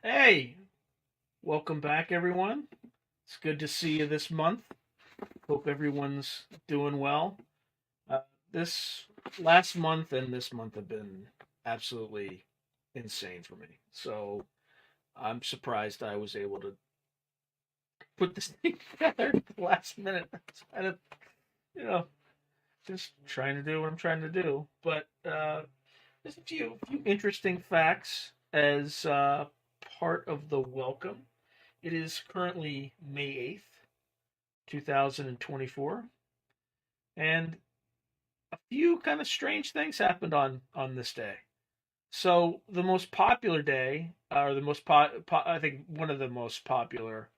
Hey, welcome back, everyone. It's good to see you this month. Hope everyone's doing well. Uh, this last month and this month have been absolutely insane for me. So I'm surprised I was able to put this thing together at the last minute. It's kind of, you know, just trying to do what I'm trying to do. But there's a few interesting facts as part of the welcome. It is currently May 8th, 2024, and a few kind of strange things happened on this day. So the most popular day, or the I think one of the most popular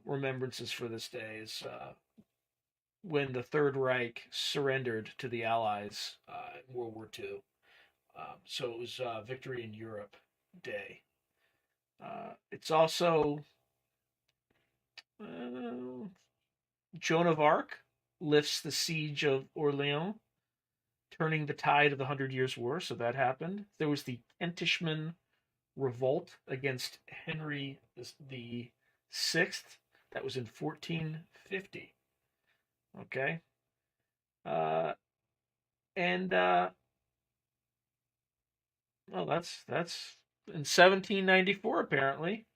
remembrances for this day is when the Third Reich surrendered to the Allies in World War II. So it was Victory in Europe Day. It's also uh, Joan of Arc lifts the siege of Orleans, turning the tide of the Hundred Years' War. So that happened. There was the Kentishman revolt against Henry the Sixth. That was in 1450. Okay, uh, and well, that's in 1794 apparently.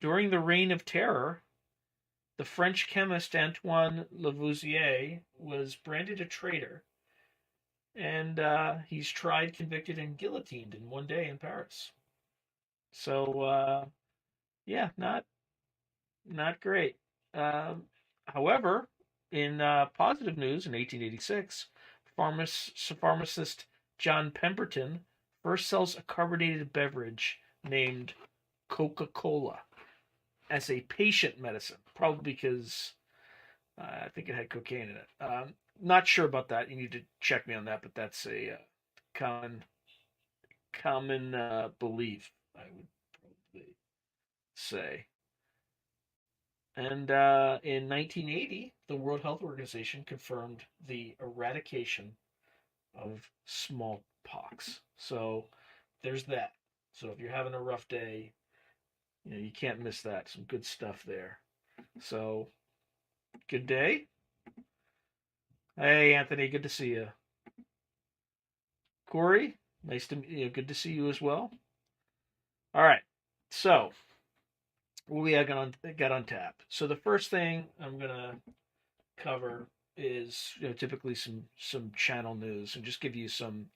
During the Reign of Terror, the French chemist Antoine Lavoisier was branded a traitor, and he's tried, convicted, and guillotined in one day in Paris. So yeah, not great. Um, However, in positive news, in 1886, pharmacist John Pemberton first sells a carbonated beverage named Coca-Cola as a patient medicine, probably because I think it had cocaine in it. Not sure about that. You need to check me on that, but that's a common common belief, I would probably say. And in 1980, the World Health Organization confirmed the eradication of smallpox. So there's that. So if you're having a rough day, you can't miss that. Some good stuff there. So good day. Hey, Anthony, good to see you. Corey, nice to meet you. Good to see you as well. All right. So what we got on tap. So the first thing I'm gonna cover is typically some channel news and just give you some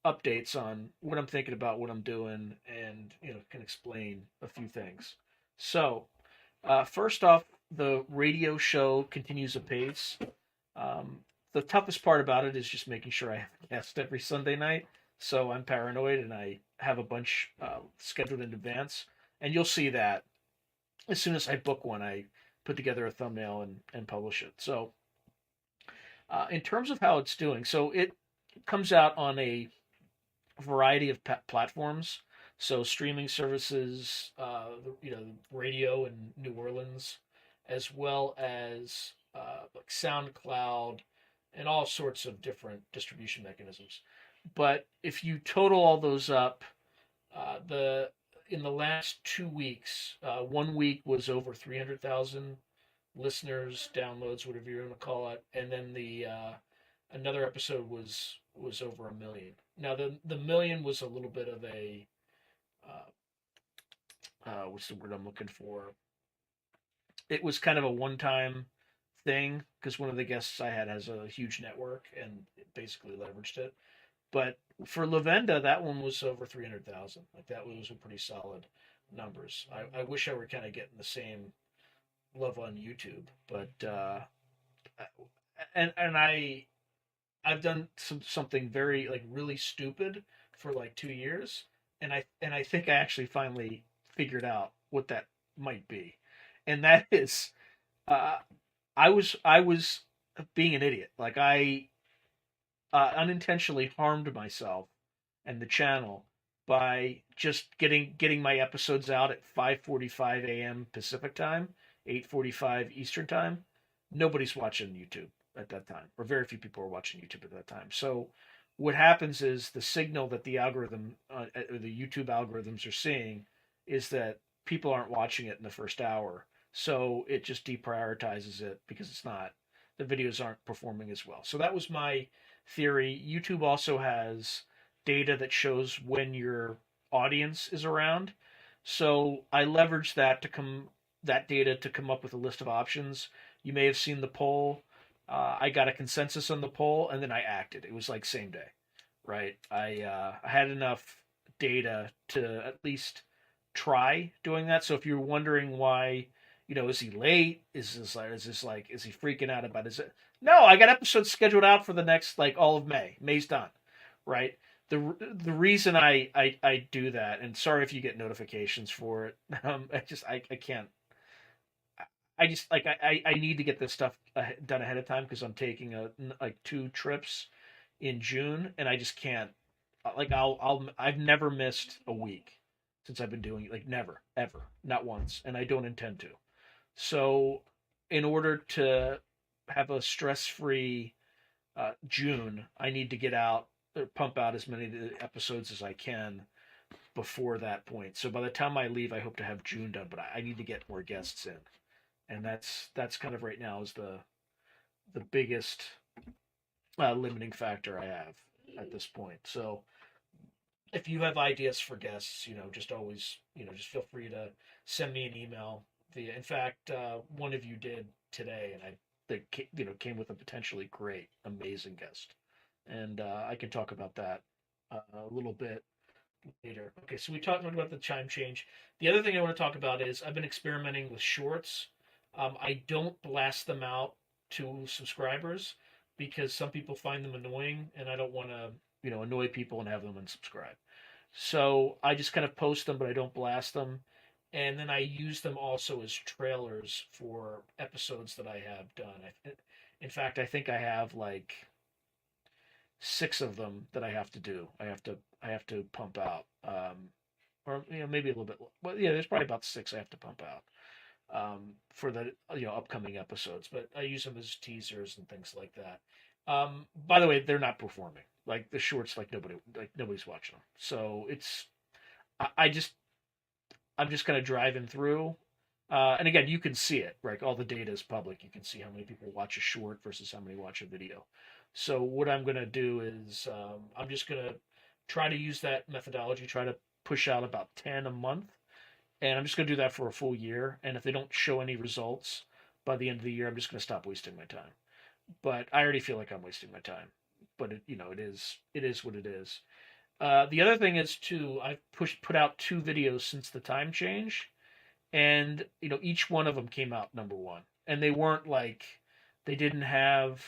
updates on what I'm thinking about, what I'm doing, and can explain a few things. So first off, the radio show continues apace. Um, the toughest part about it is just making sure I have a guest every Sunday night. So I'm paranoid and I have a bunch scheduled in advance, and you'll see that as soon as I book one, I put together a thumbnail and publish it. So in terms of how it's doing, so it comes out on a variety of platforms. So streaming services, radio in New Orleans, as well as like SoundCloud and all sorts of different distribution mechanisms. But if you total all those up, the in the last 2 weeks, 1 week was over 300,000 listeners, downloads, whatever you want to call it, and then the another episode was over 1 million. Now the million was a little bit of a what's the word I'm looking for? It was kind of a one time thing because one of the guests I had has a huge network and it basically leveraged it. But for Lavenda, that one was over 300,000. Like that was a pretty solid numbers. I wish I were kind of getting the same love on YouTube, but and I've done something very like really stupid for like 2 years, and I think I actually finally figured out what that might be, and that is uh, I was being an idiot. Like I unintentionally harmed myself and the channel by just getting my episodes out at 5:45 a.m. Pacific time, 8:45 Eastern time. Nobody's watching YouTube at that time, or very few people are watching YouTube at that time. So what happens is the signal that the algorithm, the YouTube algorithms are seeing is that people aren't watching it in the first hour, so it just deprioritizes it because the videos aren't performing as well. So that was my theory. YouTube also has data that shows when your audience is around. So I leveraged that data to come up with a list of options. You may have seen the poll. I got a consensus on the poll, and then I acted. It was like same day, right? I had enough data to at least try doing that. So if you're wondering why, is he late? Is he freaking out about it? No, I got episodes scheduled out for the next like all of May. May's done, right? The reason I do that, and sorry if you get notifications for it. I can't. I just like I need to get this stuff done ahead of time because I'm taking like 2 trips in June, and I just can't. Like I've never missed a week since I've been doing it. Like never, ever, not once, and I don't intend to. So, in order to have a stress-free June, I need to get out, pump out as many episodes as I can before that point. So by the time I leave, I hope to have June done, but I need to get more guests in, and that's kind of right now is the biggest limiting factor I have at this point. So if you have ideas for guests, just always, just feel free to send me an email via. In fact, one of you did today, and came with a potentially great, amazing guest, and I can talk about that a little bit later. Okay, so we talked about the chime change. The other thing I want to talk about is I've been experimenting with shorts. I don't blast them out to subscribers because some people find them annoying, and I don't want to, annoy people and have them unsubscribe. So I just kind of post them, but I don't blast them. And then I use them also as trailers for episodes that I have done. In fact, I think I have like 6 of them that I have to do. I have to pump out, or maybe a little bit. Well, yeah, there's probably about 6 I have to pump out for the upcoming episodes. But I use them as teasers and things like that. By the way, they're not performing. Like the shorts, nobody's watching them. So I just I'm just kind of driving through. And again, you can see it, right? All the data is public. You can see how many people watch a short versus how many watch a video. So what I'm going to do is I'm just going to try to use that methodology, try to push out about 10 a month. And I'm just going to do that for a full year. And if they don't show any results by the end of the year, I'm just going to stop wasting my time. But I already feel like I'm wasting my time. But it is what it is. The other thing is too, I've put out 2 videos since the time change, and each one of them came out number one, and they weren't like they didn't have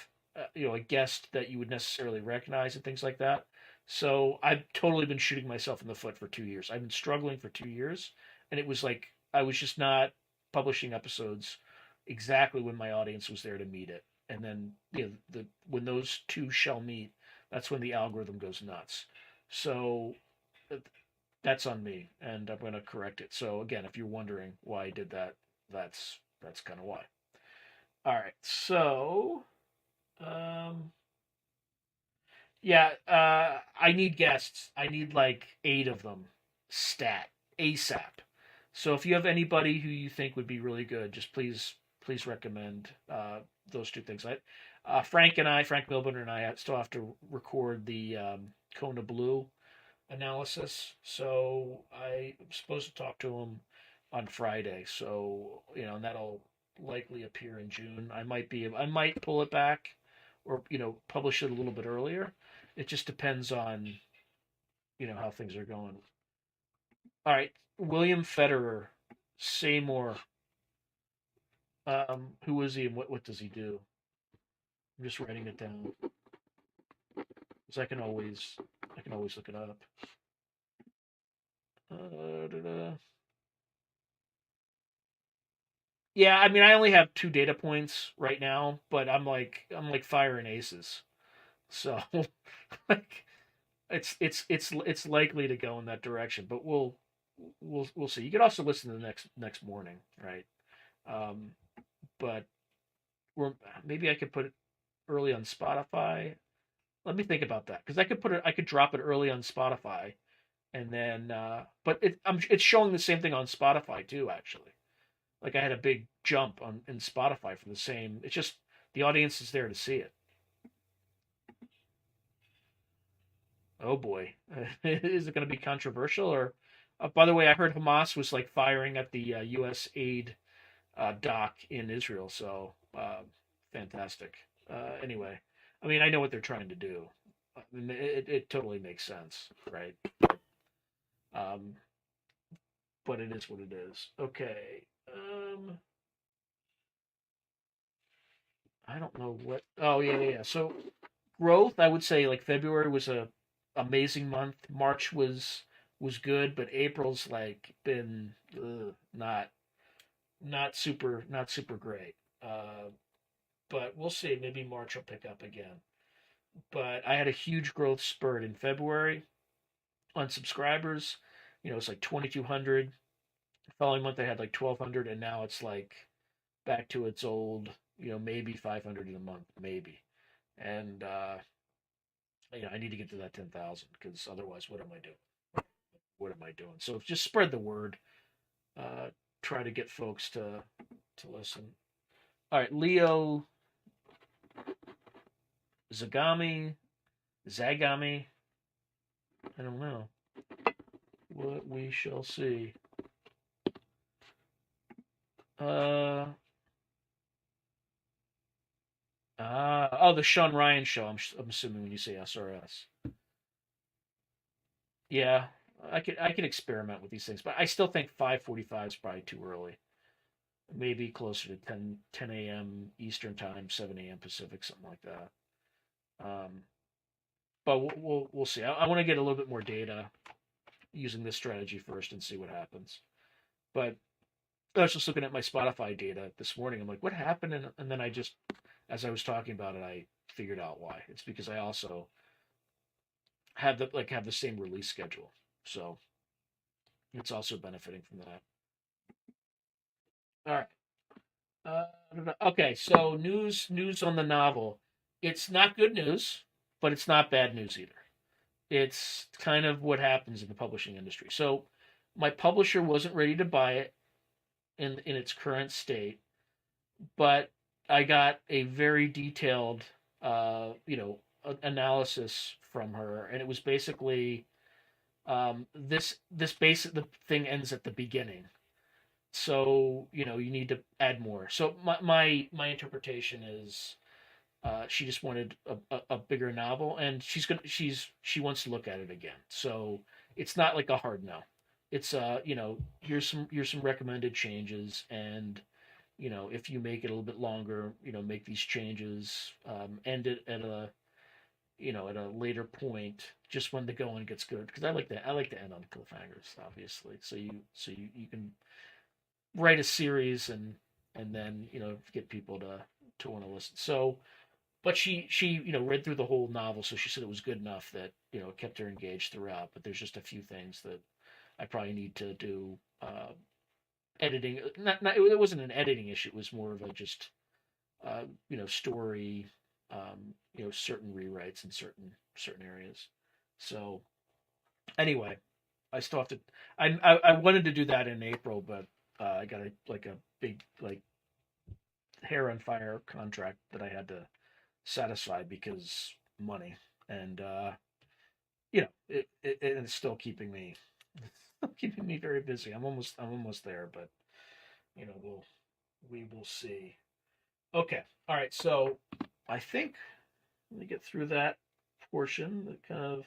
a guest that you would necessarily recognize and things like that. So I've totally been shooting myself in the foot for 2 years. I've been struggling for 2 years, and it was like I was just not publishing episodes exactly when my audience was there to meet it. And then when those two shall meet, that's when the algorithm goes nuts. So uh, that's on me, and I'm going to correct it. So again, if you're wondering why I did that, that's kind of why. All right. So yeah, I need guests. I need like 8 of them, stat ASAP. So if you have anybody who you think would be really good, just please recommend those 2 things. Frank Milburn and I still have to record the Kona Blue analysis. So I'm supposed to talk to him on Friday. So and that'll likely appear in June. I might pull it back, or publish it a little bit earlier. It just depends on how things are going. All right, William Federer, say more. Who is he and what does he do? I'm just writing it down because I can always look it up. Da-da. Yeah, I mean, I only have 2 data points right now, but I'm like firing aces. So like it's likely to go in that direction, but we'll see. You could also listen to the next morning, right? Um, but maybe I could put it early on Spotify. Let me think about that because I could drop it early on Spotify, And then, but it's showing the same thing on Spotify too, actually. Like I had a big jump on in Spotify for the same. It's just the audience is there to see it. Oh boy, is it going to be controversial? Or, by the way, I heard Hamas was like firing at the U.S. aid dock in Israel. So fantastic. Anyway, I mean, I know what they're trying to do. I mean, it totally makes sense, right? Um, but it is what it is. Okay. I don't know what. Oh yeah, yeah, yeah. So growth, I would say like February was a amazing month. March was good, but April's like been not super great. But we'll see. Maybe March will pick up again. But I had a huge growth spurt in February on subscribers. It's like 2,200. The following month I had like 1,200, and now it's like back to its old, maybe 500 in a month, maybe. And I need to get to that 10,000 because otherwise, what am I doing? What am I doing? So just spread the word. Uh, Try to get folks to listen. All right, Leo Zagami. I don't know. What we shall see. Uh, the Sean Ryan show. I'm assuming when you say SRS. Yeah, I could experiment with these things, but I still think 5:45 is probably too early. Maybe closer to 10 a.m. Eastern time, 7 a.m. Pacific, something like that. Um, but we'll see. I want to get a little bit more data using this strategy first and see what happens. But I was just looking at my Spotify data this morning. I'm like, what happened? And then as I was talking about it, I figured out why. It's because I also have the same release schedule, so it's also benefiting from that. All right. Okay, so news on the novel. It's not good news, but it's not bad news either. It's kind of what happens in the publishing industry. So my publisher wasn't ready to buy it in its current state, but I got a very detailed analysis from her, and it was basically this basic the thing ends at the beginning. So you need to add more. So my interpretation is she just wanted a bigger novel, and she wants to look at it again. So it's not like a hard no. It's here's some recommended changes, and if you make it a little bit longer, make these changes, end it at a later point, just when the going gets good. Because I like to end on cliffhangers, obviously. So you can write a series and then get people to want to listen. So, but she read through the whole novel, so she said it was good enough that it kept her engaged throughout. But there's just a few things that I probably need to do editing. Not it wasn't an editing issue. It was more of a just story. Certain rewrites in certain areas. So anyway, I still have to. I wanted to do that in April, but I got a big hair on fire contract that I had to satisfy because money, and it's still keeping me very busy. I'm almost there, but we will see. Okay, all right. So I think let me get through that portion, that kind of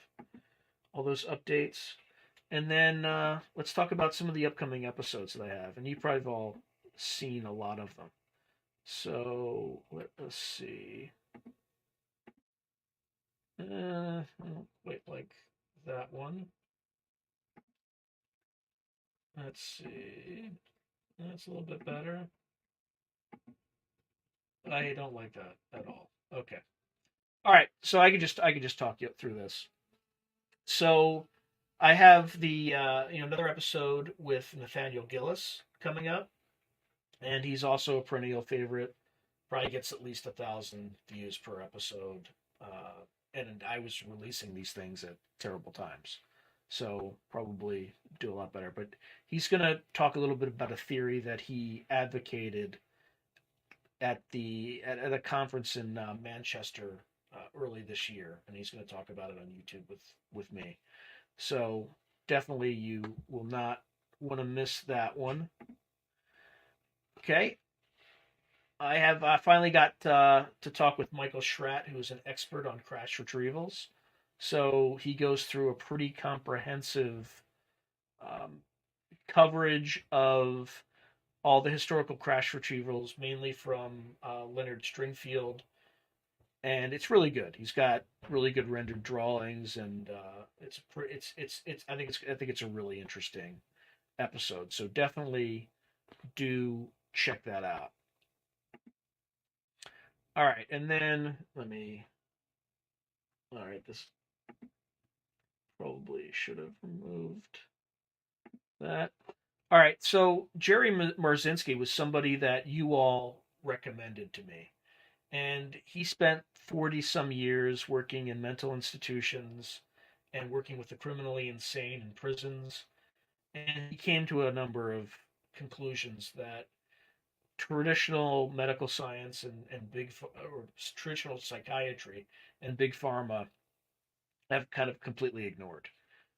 all those updates. And then let's talk about some of the upcoming episodes that I have. And you've probably all seen a lot of them. So let us see. Wait, like that one. Let's see. That's a little bit better. I don't like that at all. Okay. All right. So I can just talk you through this. So I have the another episode with Nathaniel Gillis coming up, and he's also a perennial favorite. Probably gets at least 1,000 views per episode. And I was releasing these things at terrible times. so probably do a lot better. But he's going to talk a little bit about a theory that he advocated at a conference in Manchester early this year, and he's going to talk about it on YouTube with me. So definitely you will not want to miss that one. Okay. I finally got to talk with Michael Schratt, who's an expert on crash retrievals. So he goes through a pretty comprehensive um, coverage of all the historical crash retrievals, mainly from Leonard Stringfield, and it's really good. He's got really good rendered drawings, and it's I think it's a really interesting episode. So definitely do check that out. All right, and then let me. All right, this probably should have removed that. All right, so Jerry Marzinski was somebody that you all recommended to me, and he spent 40 some years working in mental institutions and working with the criminally insane in prisons, and he came to a number of conclusions that traditional medical science and or traditional psychiatry and big pharma have kind of completely ignored,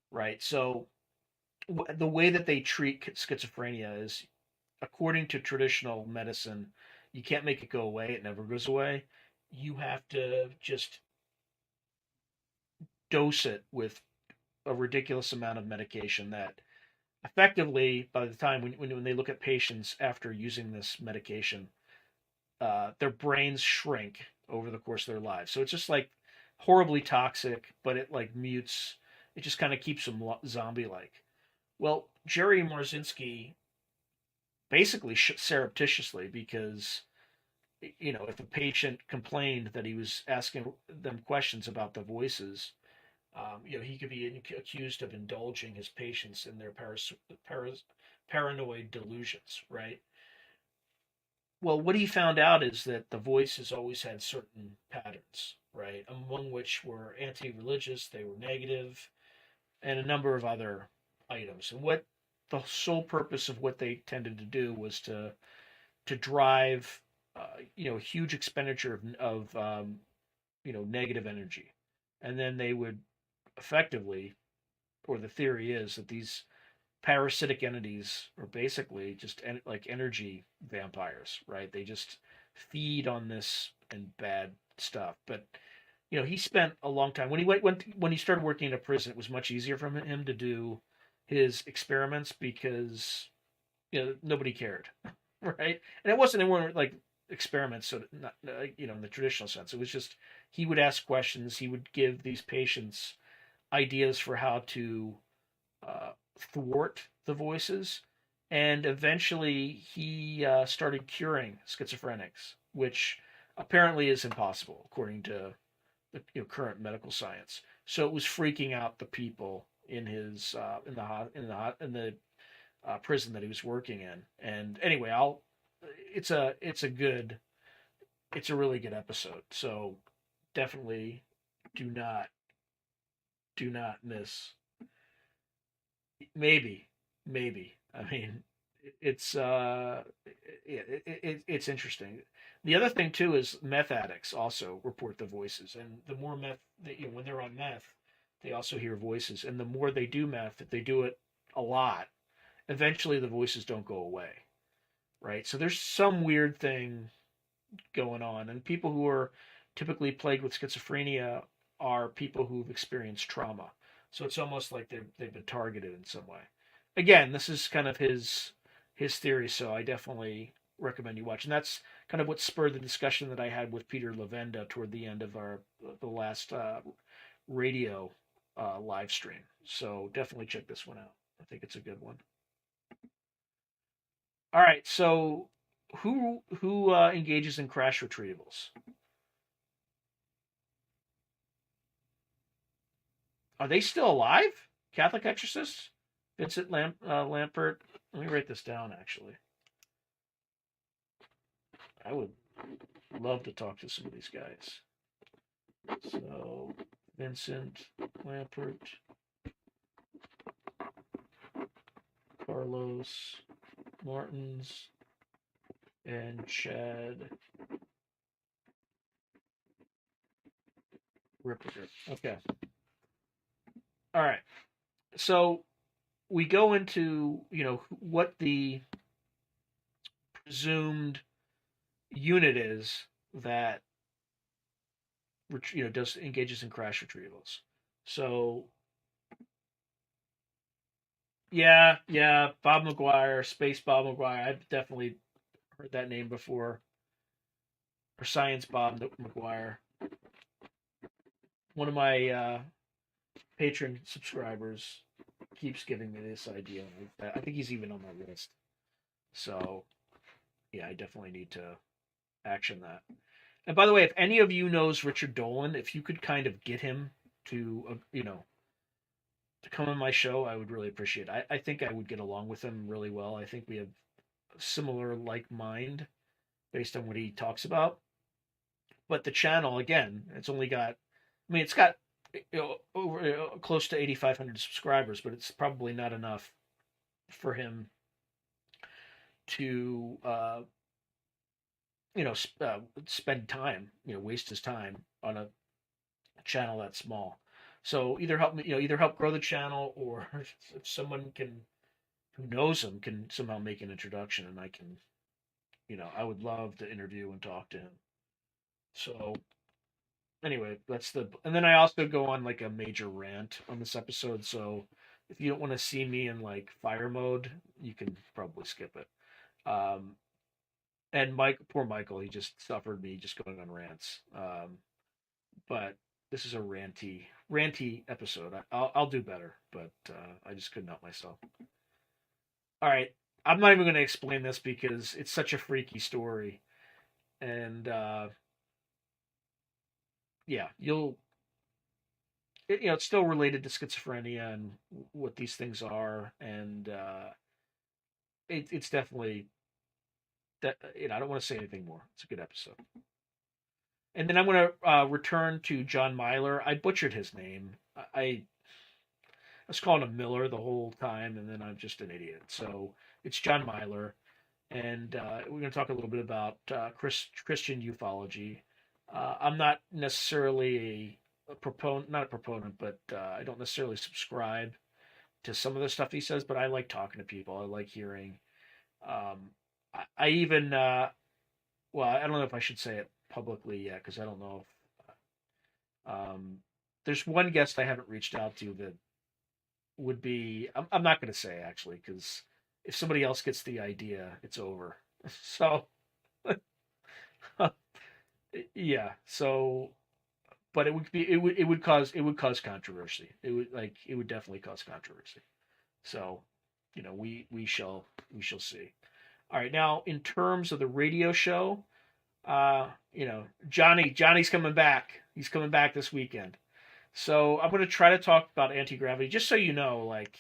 right? So the way that they treat schizophrenia is according to traditional medicine, you can't make it go away. It never goes away. You have to just dose it with a ridiculous amount of medication that effectively, by the time when they look at patients after using this medication, their brains shrink over the course of their lives. So it's just like horribly toxic, but it like mutes. It just kind of keeps them zombie-like. Well, Jerry Marzinski basically surreptitiously, because if a patient complained that he was asking them questions about the voices, he could be accused of indulging his patients in their paranoid delusions, right? Well, what he found out is that the voices always had certain patterns, right? Among which were anti-religious, they were negative, and a number of other items. And what the sole purpose of what they tended to do was to drive, huge expenditure of negative energy, and then they would effectively, or the theory is that these parasitic entities are basically just like energy vampires, right? They just feed on this and bad stuff. But he spent a long time when he started working in a prison. It was much easier for him to do his experiments because nobody cared, right? And it weren't like experiments, so not in the traditional sense. It was just he would ask questions. He would give these patients ideas for how to uh, thwart the voices, and eventually he started curing schizophrenics, which apparently is impossible according to the current medical science. So it was freaking out the people in his in the prison that he was working in. And anyway, it's a really good episode. So definitely do not do not miss. Maybe. I mean, it's it's interesting. The other thing too is meth addicts also report the voices, and the more meth when they're on meth, they also hear voices, and the more they do meth, if they do it a lot, eventually the voices don't go away, right? So there's some weird thing going on, and people who are typically plagued with schizophrenia are people who've experienced trauma. So it's almost like they've been targeted in some way. Again, this is kind of his theory, so I definitely recommend you watch. And that's kind of what spurred the discussion that I had with Peter Lavenda toward the end of the last radio live stream. So definitely check this one out. I think it's a good one. All right, so who engages in crash retrievals? Are they still alive? Catholic exorcists? Vincent Lampert. Let me write this down, actually. I would love to talk to some of these guys. So, Vincent Lampert. Carlos Martins and Chad Ripperger. Okay. All right. So we go into, what the presumed unit is that does engages in crash retrievals. So yeah, Bob McGuire, Space Bob McGuire. I've definitely heard that name before. Or Science Bob McGuire. One of my patron subscribers keeps giving me this idea. I think he's even on my list. So yeah, I definitely need to action that. And by the way, if any of you knows Richard Dolan, if you could kind of get him to, to come on my show, I would really appreciate it. I think I would get along with him really well. I think we have a similar like mind based on what he talks about. But the channel, again, it's only got, it's got over close to 8,500 subscribers, but it's probably not enough for him to, spend time, waste his time on a channel that small. So either help me, either help grow the channel, or if someone who knows him can somehow make an introduction, and I can, I would love to interview and talk to him. So anyway, and then I also go on like a major rant on this episode. So if you don't want to see me in like fire mode, you can probably skip it. And poor Michael, he just suffered me just going on rants. But this is a ranty episode. I'll do better, but I just couldn't help myself. All right, I'm not even going to explain this because it's such a freaky story, and yeah, it's still related to schizophrenia and what these things are, and it's definitely that. I don't want to say anything more. It's a good episode. And then I'm going to return to John Myler. I butchered his name. I was calling him Miller the whole time, and then I'm just an idiot. So it's John Myler, and we're going to talk a little bit about Christian ufology. I'm not necessarily a proponent, not a proponent, but I don't necessarily subscribe to some of the stuff he says. But I like talking to people. I like hearing. I even well, I don't know if I should say it publicly yet because I don't know if there's one guest I haven't reached out to that would be. I'm not going to say actually because if somebody else gets the idea, it's over. So yeah. So, but it would cause controversy. It would definitely cause controversy. So, we shall see. All right, now in terms of the radio show, Johnny's coming back. He's coming back this weekend. So I'm going to try to talk about anti-gravity, just so you know, like,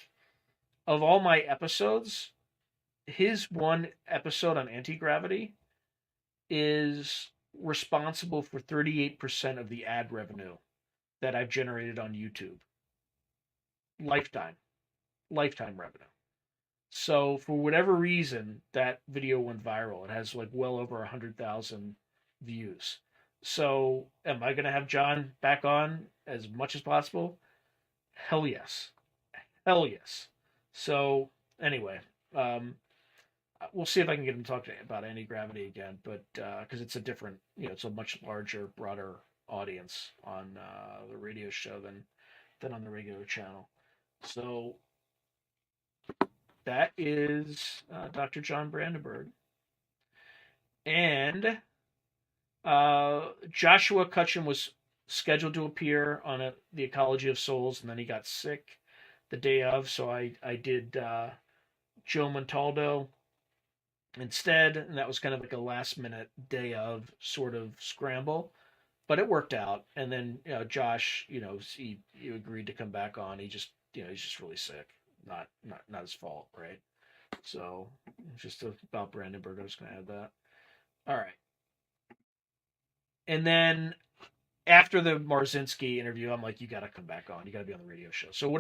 of all my episodes, his one episode on anti-gravity is responsible for 38% of the ad revenue that I've generated on YouTube. Lifetime revenue. So for whatever reason, that video went viral. It has like well over 100,000 views. So am I going to have John back on as much as possible? Hell yes. Hell yes. So anyway, we'll see if I can get him to talk about anti-gravity again, but because it's a different, it's a much larger, broader audience on the radio show than on the regular channel. So that is Dr. John Brandenburg. And Joshua Cutchin was scheduled to appear on The Ecology of Souls, and then he got sick the day of, so I did Joe Montaldo instead, and that was kind of like a last-minute day of sort of scramble, but it worked out. And then Josh, he agreed to come back on. He just, he's just really sick. Not his fault, right? So just about Brandenburg, I was going to add that. All right. And then after the Marzinski interview, I'm like, you got to come back on. You got to be on the radio show. So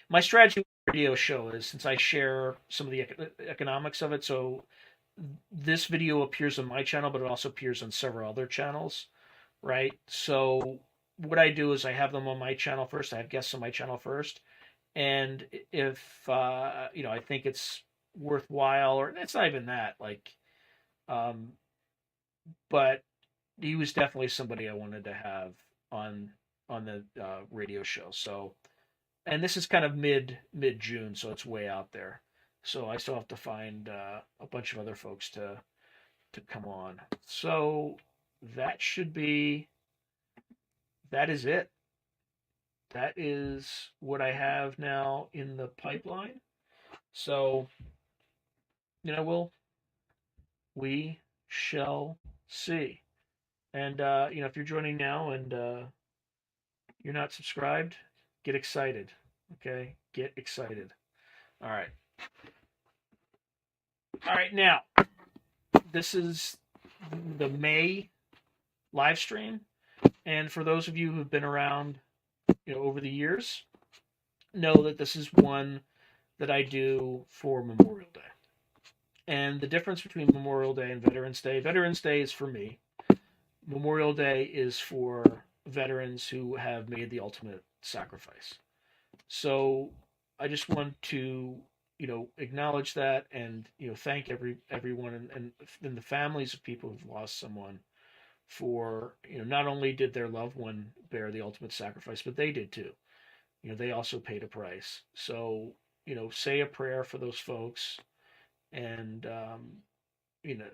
my strategy radio show is, since I share some of the economics of it. So this video appears on my channel, but it also appears on several other channels, right? So what I do is I have them on my channel first. I have guests on my channel first, and if I think it's worthwhile, or it's not even that, like, um, but he was definitely somebody I wanted to have on the radio show. So, and this is kind of mid June, so it's way out there. So I still have to find a bunch of other folks to come on. So that should be that is it. That is what I have now in the pipeline. So, we shall see. And if you're joining now and you're not subscribed, get excited. Okay, get excited. All right. All right. Now, this is the May live stream, and for those of you who've been around, over the years, know that this is one that I do for Memorial Day. And the difference between Memorial Day and Veterans Day is for me. Memorial Day is for veterans who have made the ultimate sacrifice. So I just want to, acknowledge that, and thank everyone and the families of people who've lost someone for, not only did their loved one bear the ultimate sacrifice, but they did too. They also paid a price. So, say a prayer for those folks, and you know,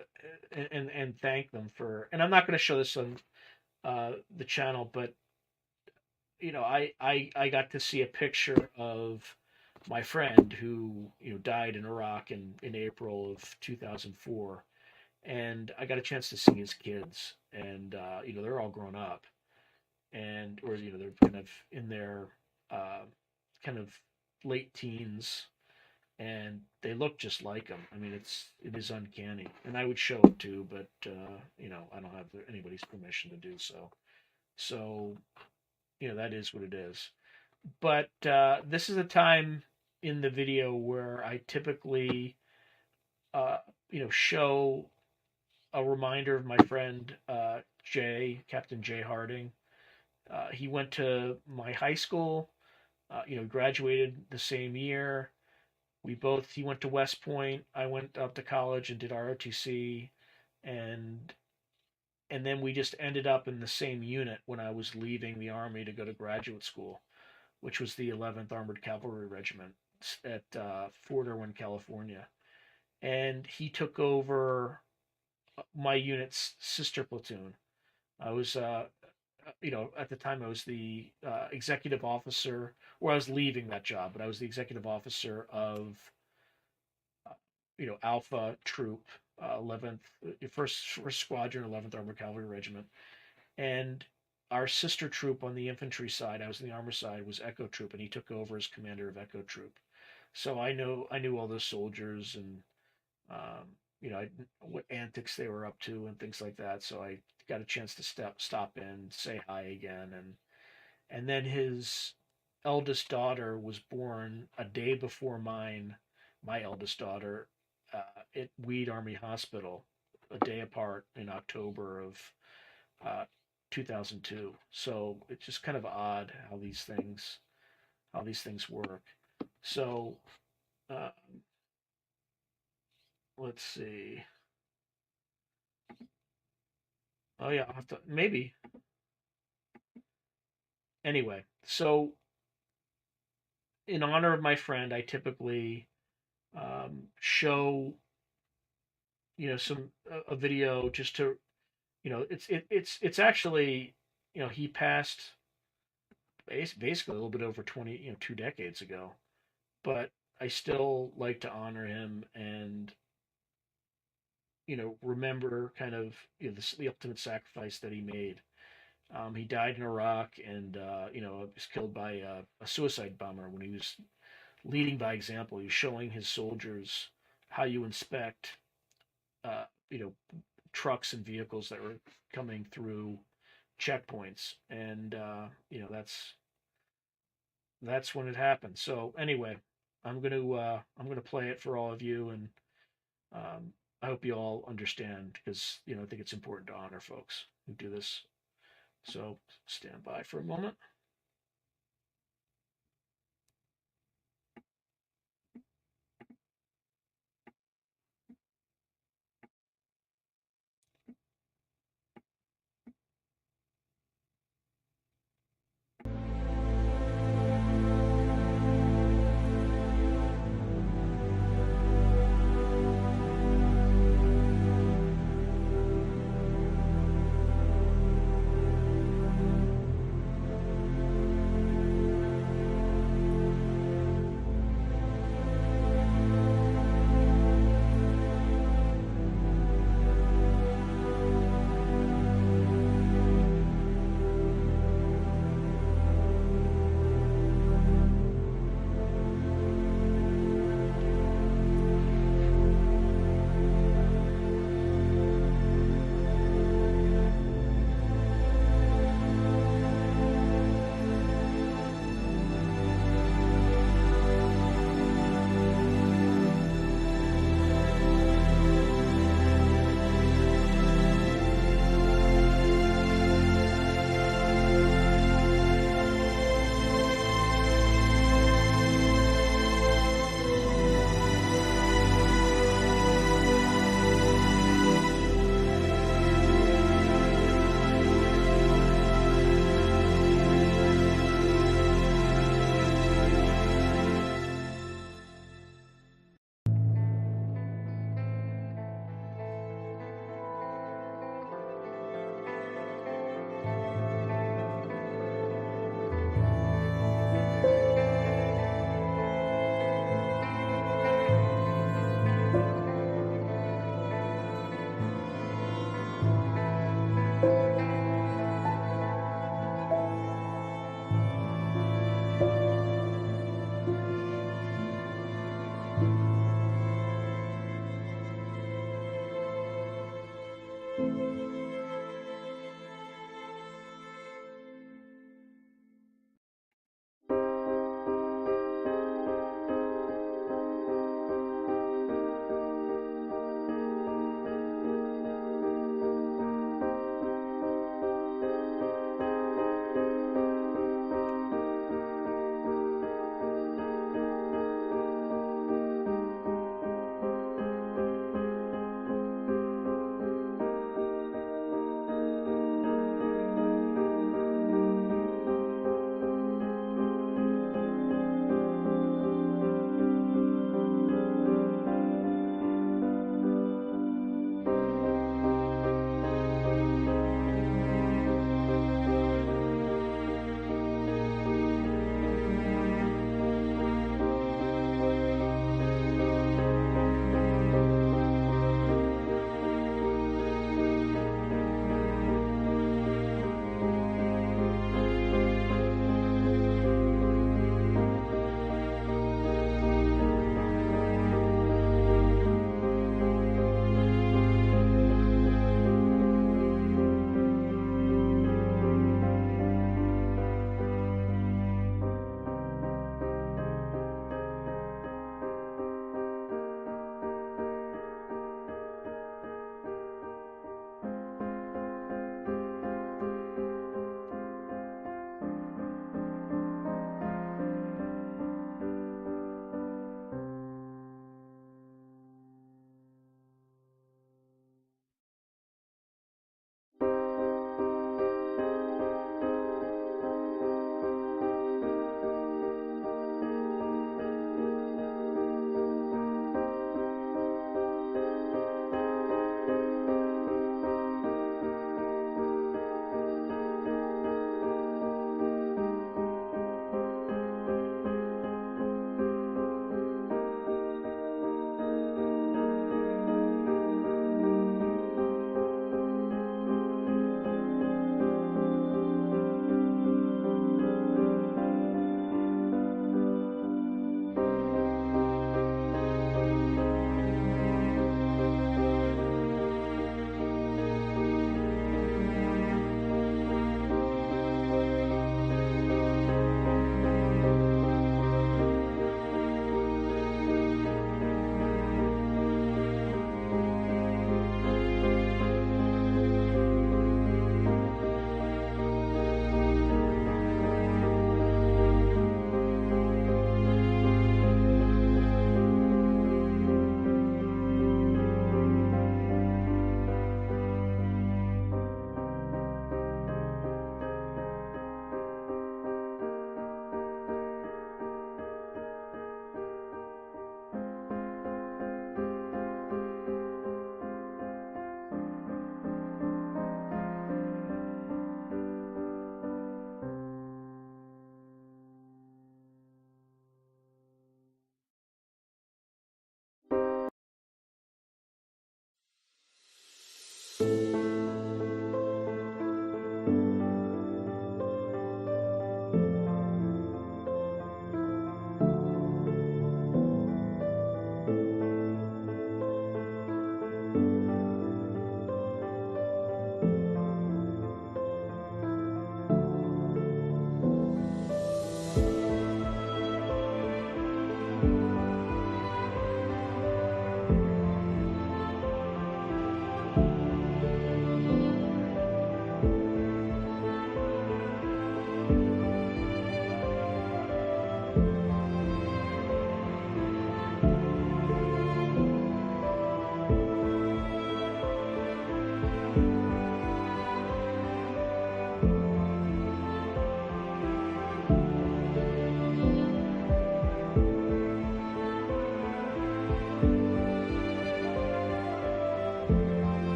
and thank them for. And I'm not going to show this on the channel, but I got to see a picture of my friend who died in Iraq in April of 2004, and I got a chance to see his kids, and they're all grown up, and or they're kind of in their kind of late teens, and they look just like him. I mean, it is uncanny, and I would show it too, but I don't have anybody's permission to do so. So that is what it is. But this is a time in the video where I typically show a reminder of my friend Captain Jay Harding. He went to my high school. Graduated the same year. He went to West Point. I went up to college and did ROTC, and then we just ended up in the same unit when I was leaving the Army to go to graduate school, which was the 11th Armored Cavalry Regiment at Fort Irwin, California. And he took over my unit's sister platoon. I was, at the time, I was the executive officer, or I was leaving that job, but I was the executive officer of, Alpha Troop, 11th, first Squadron, 11th Armored Cavalry Regiment. And our sister troop on the infantry side, I was on the armor side, was Echo Troop, and he took over as commander of Echo Troop. So I knew all those soldiers, and what antics they were up to and things like that. So I got a chance to stop in, say hi again, and then his eldest daughter was born a day before mine. My eldest daughter at Weed Army Hospital, a day apart in October of uh, 2002. So it's just kind of odd how these things work. So uh, let's see. Oh yeah, I'll have to maybe. Anyway, so in honor of my friend, I typically show some a video just to it's actually he passed basically a little bit over 20 2 decades ago, but I still like to honor him and remember kind of the ultimate sacrifice that he made. He died in Iraq, and was killed by a suicide bomber when he was leading by example. He was showing his soldiers how you inspect uh, you know trucks and vehicles that were coming through checkpoints, and that's when it happened. So anyway, I'm gonna play it for all of you, and I hope you all understand because I think it's important to honor folks who do this. So stand by for a moment.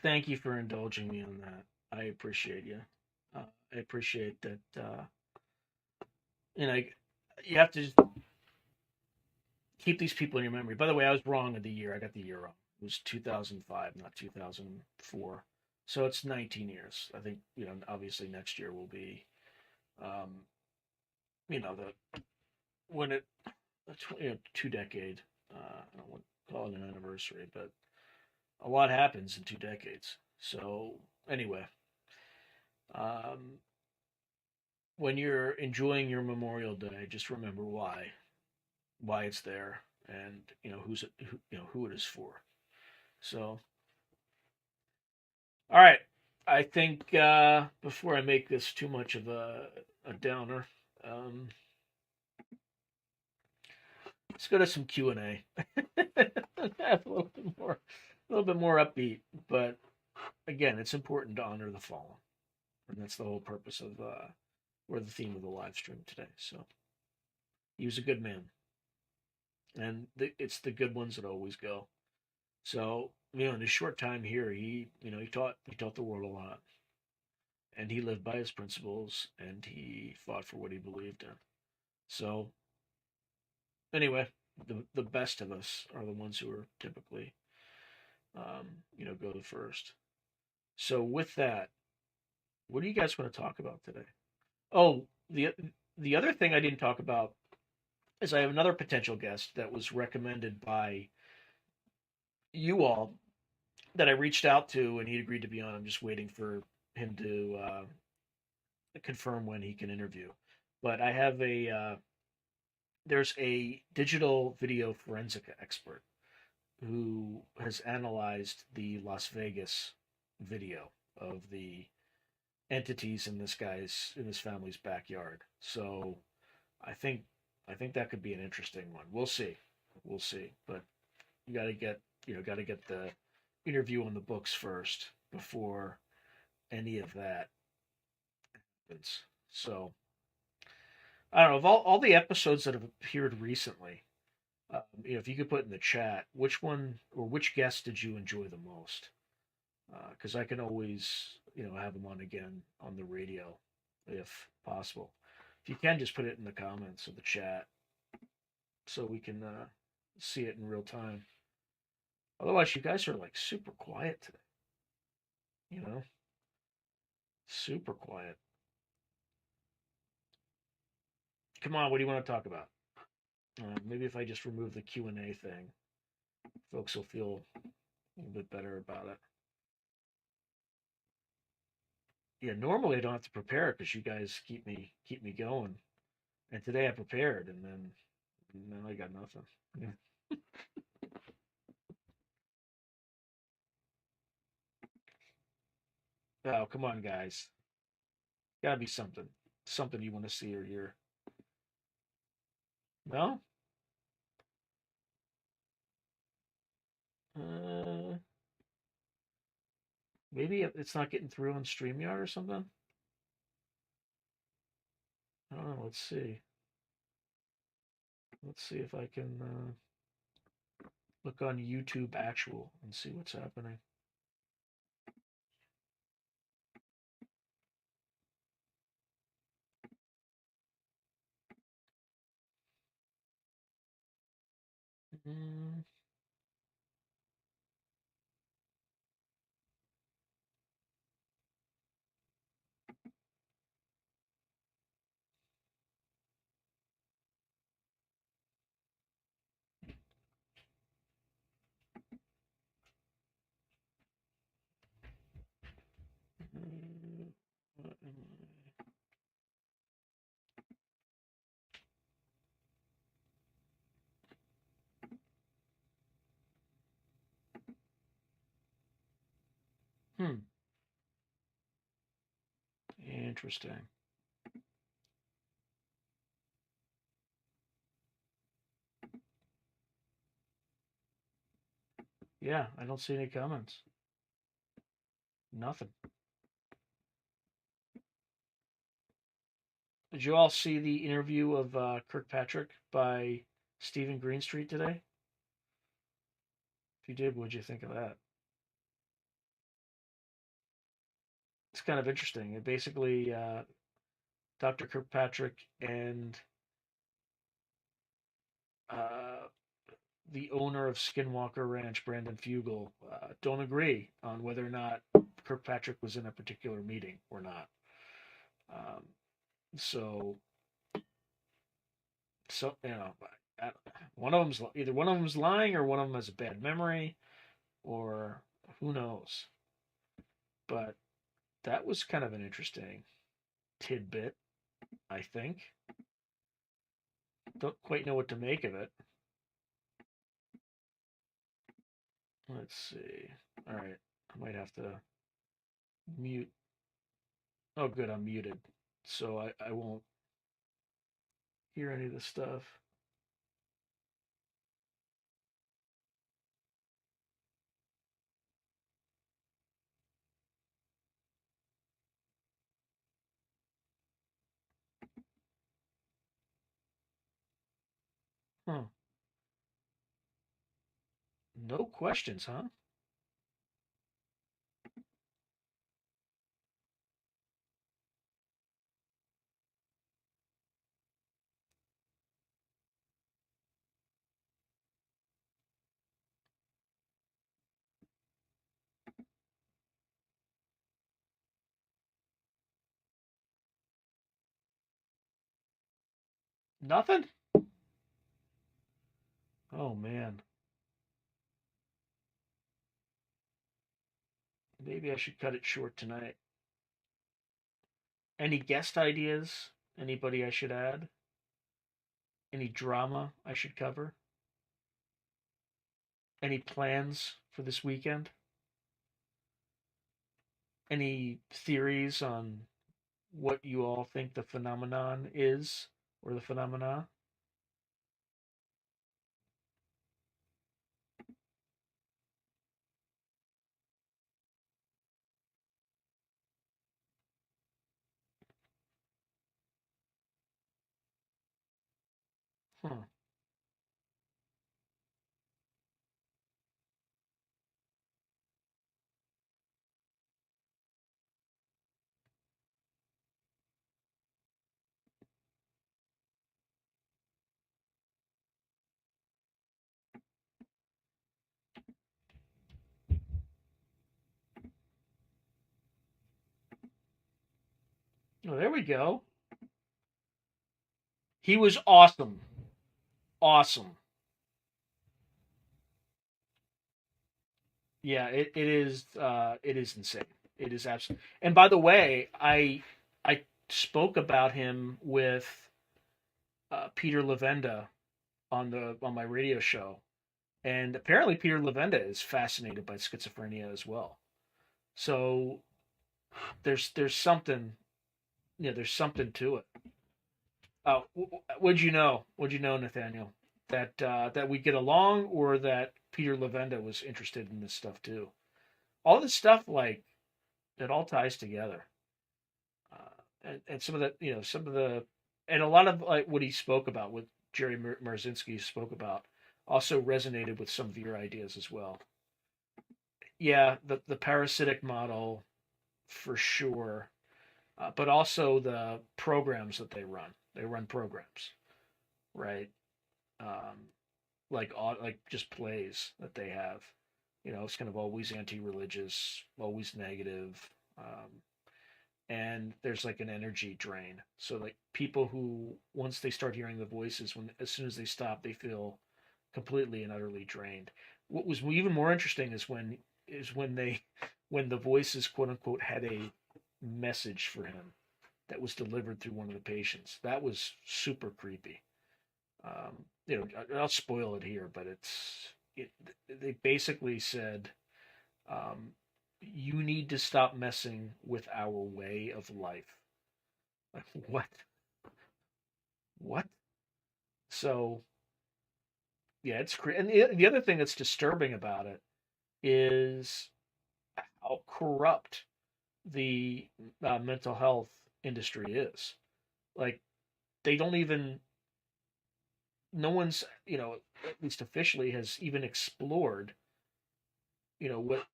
thank you for indulging me on that. I appreciate you. I appreciate that. You know, you have to just keep these people in your memory. By the way, I was wrong in the year. I got the year wrong. It was 2005, not 2004. So it's 19 years. I think, obviously next year will be, um, the when it, 2 decade. I don't want to call it an anniversary, but a lot happens in 2 decades. So anyway, um, when you're enjoying your Memorial Day, just remember why it's there, and who it is for. So, all right, I think before I make this too much of a downer, um, let's go to some Q&A. Have a little bit more upbeat, but again, it's important to honor the fallen, and that's the whole purpose of or the theme of the live stream today. So he was a good man, and it's the good ones that always go. So in his short time here, he taught the world a lot, and he lived by his principles, and he fought for what he believed in. So anyway, the best of us are the ones who are typically, go the first. So with that, what do you guys want to talk about today? Oh, the other thing I didn't talk about is I have another potential guest that was recommended by you all that I reached out to, and he agreed to be on. I'm just waiting for him to confirm when he can interview. But I have there's a digital video forensic expert who has analyzed the Las Vegas video of the entities in this family's backyard. So I think I think that could be an interesting one. We'll see. We'll see. But you got to get the interview on the books first before any of that happens. So I don't know, of all the episodes that have appeared recently. If you could put in the chat which one or which guest did you enjoy the most, because I can always have them on again on the radio if possible. If you can, just put it in the comments of the chat so we can see it in real time. Otherwise, you guys are like super quiet today. You know, super quiet. Come on, what do you want to talk about? Maybe if I just remove the Q&A thing, folks will feel a little bit better about it. Yeah, normally I don't have to prepare because you guys keep me going. And today I prepared, and then now I got nothing. Yeah. Oh, come on, guys. Gotta be something you want to see or hear. No? Uh, maybe it's not getting through on StreamYard or something. I don't know. Let's see. Let's see if I can look on YouTube Actual and see what's happening. Mm, mm, what am Hmm. Interesting. Yeah, I don't see any comments. Nothing. Did you all see the interview of Kirkpatrick by Stephen Greenstreet today? If you did, what'd you think of that? it's kind of interesting. It basically Dr. Kirkpatrick and uh, the owner of Skinwalker Ranch, Brandon Fugel, don't agree on whether or not Kirkpatrick was in a particular meeting or not. Um, so, I- one of them's either one of them's lying or one of them has a bad memory, or who knows. But that was kind of an interesting tidbit, I think. Don't quite know what to make of it. Let's see. All right, I might have to mute. Oh, good, I'm muted, so I won't hear any of this stuff. Huh? No questions, huh? Nothing? Oh man. Maybe I should cut it short tonight. Any guest ideas? Anybody I should add? Any drama I should cover? Any plans for this weekend? Any theories on what you all think the phenomenon is or the phenomena? Huh. Oh, there we go. He was awesome. Awesome. Yeah, it is insane. It is absolutely. And by the way, I spoke about him with Peter Levenda on my radio show, and apparently Peter Levenda is fascinated by schizophrenia as well. So there's something, there's something to it. What'd you know? What'd you know, Nathaniel? That we get along, or that Peter Levenda was interested in this stuff too. All this stuff, like, it all ties together. And some of the, some of the, and a lot of like what he spoke about, what Jerry Marzinski spoke about, also resonated with some of your ideas as well. Yeah, the parasitic model for sure, but also the programs that they run. They run programs, right? Um, like just plays that they have. It's kind of always anti-religious, always negative. And there's like an energy drain. So like people who once they start hearing the voices, when as soon as they stop, they feel completely and utterly drained. What was even more interesting is when the voices quote unquote had a message for him that was delivered through one of the patients. That was super creepy. I'll spoil it here, but it. They basically said, um, "You need to stop messing with our way of life." Like, what? What? So yeah, it's crazy. And the other thing that's disturbing about it is how corrupt the mental health industry is. Like, they don't even, no one's, at least officially, has even explored, what,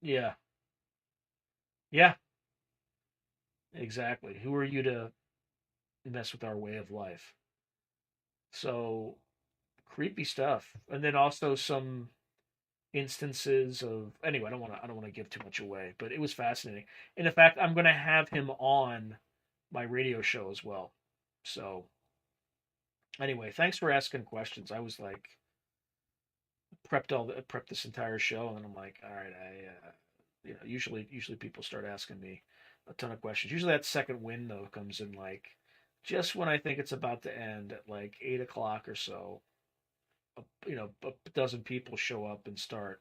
yeah, Yeah, exactly. Who are you to mess with our way of life? So creepy stuff. And then also some instances of anyway, I don't want to give too much away, but it was fascinating. And in fact, I'm going to have him on my radio show as well. So anyway, thanks for asking questions. I was like prepped this entire show, and then I'm like, all right, usually people start asking me a ton of questions. Usually that second wind though comes in like just when I think it's about to end at like 8 o'clock or so. A dozen people show up and start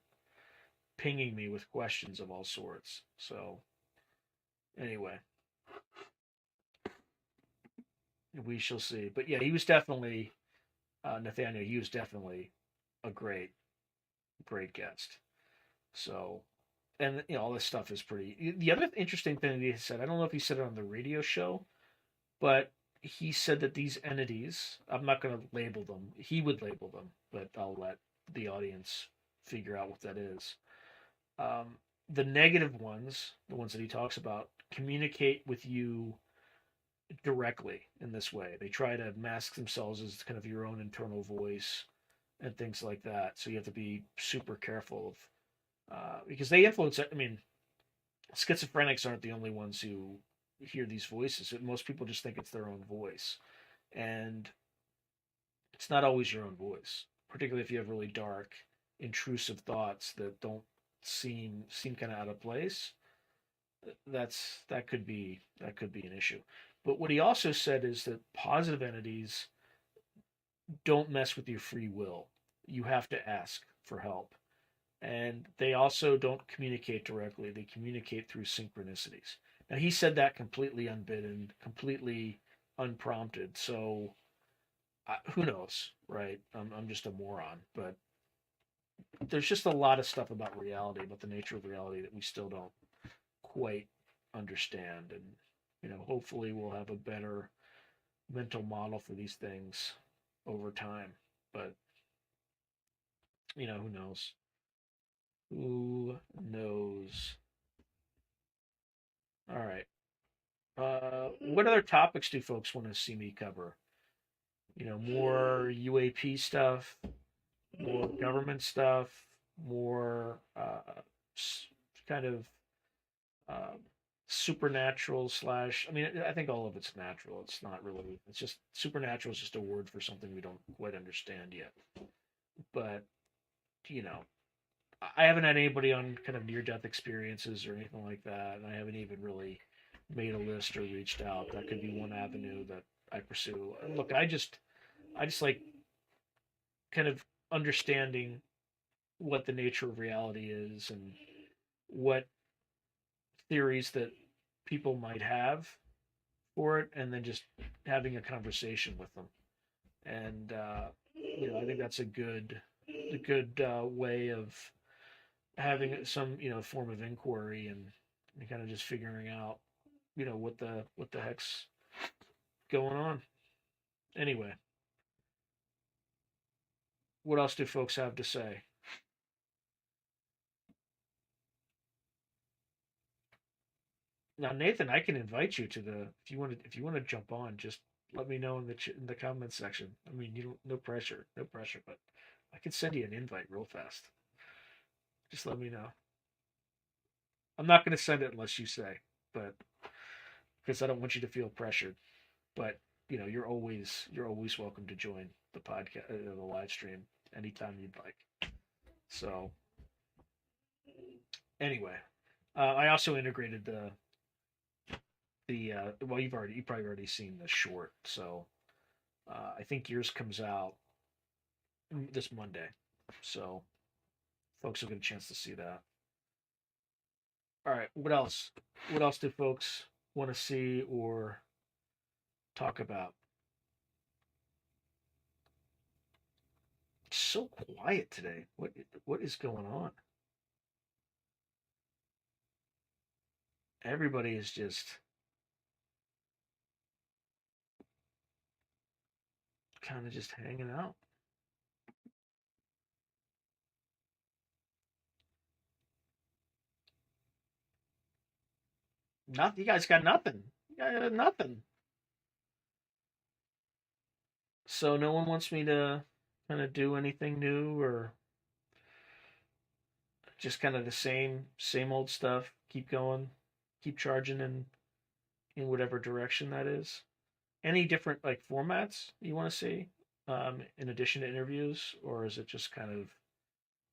pinging me with questions of all sorts. So anyway, we shall see. But yeah, he was definitely Nathaniel. He was definitely a great guest. So, and all this stuff is pretty. The other interesting thing that he said, I don't know if he said it on the radio show, but he said that these entities, I'm not going to label them. He would label them, but I'll let the audience figure out what that is. Um, the negative ones, the ones that he talks about, communicate with you directly in this way. They try to mask themselves as kind of your own internal voice and things like that. So you have to be super careful of because they influence. I mean, schizophrenics aren't the only ones who hear these voices. Most people just think it's their own voice, and it's not always your own voice. Particularly if you have really dark, intrusive thoughts that don't seem kind of out of place. That could be an issue. But what he also said is that positive entities don't mess with your free will. You have to ask for help. And they also don't communicate directly. They communicate through synchronicities. Now he said that completely unbidden, completely unprompted. So who knows, right? I'm just a moron, but there's just a lot of stuff about reality, about the nature of reality that we still don't quite understand. And hopefully we'll have a better mental model for these things over time. But who knows? Who knows? All right. What other topics do folks want to see me cover? More UAP stuff, more government stuff, more kind of uh, supernatural slash. I mean, I think all of it's natural. It's not really. It's just supernatural is just a word for something we don't quite understand yet. But you know, I haven't had anybody on kind of near death experiences or anything like that, and I haven't even really made a list or reached out. That could be one avenue that I pursue. And look, I just like kind of understanding what the nature of reality is and what theories that people might have for it, and then just having a conversation with them. And I think that's a good way of having some form of inquiry and kind of just figuring out what the heck's going on. Anyway, what else do folks have to say? Now, Nathan, I can invite you to the if you want to jump on, just let me know in the comments section. I mean, you don't no pressure, but I could send you an invite real fast. Just let me know. I'm not going to send it unless you say, but because I don't want you to feel pressured. But you're always welcome to join the podcast, the live stream anytime you'd like. So anyway, I also integrated the well, you probably already seen the short, so I think yours comes out this Monday, so folks will get a chance to see that. All right, what else? What else do folks want to see or talk about? It's so quiet today. What is going on? Everybody is just kind of just hanging out. Nothing. You guys got nothing. You got nothing. So no one wants me to kind of do anything new, or just kind of the same old stuff. Keep going, keep charging in whatever direction that is. Any different like formats you want to see, in addition to interviews, or is it just kind of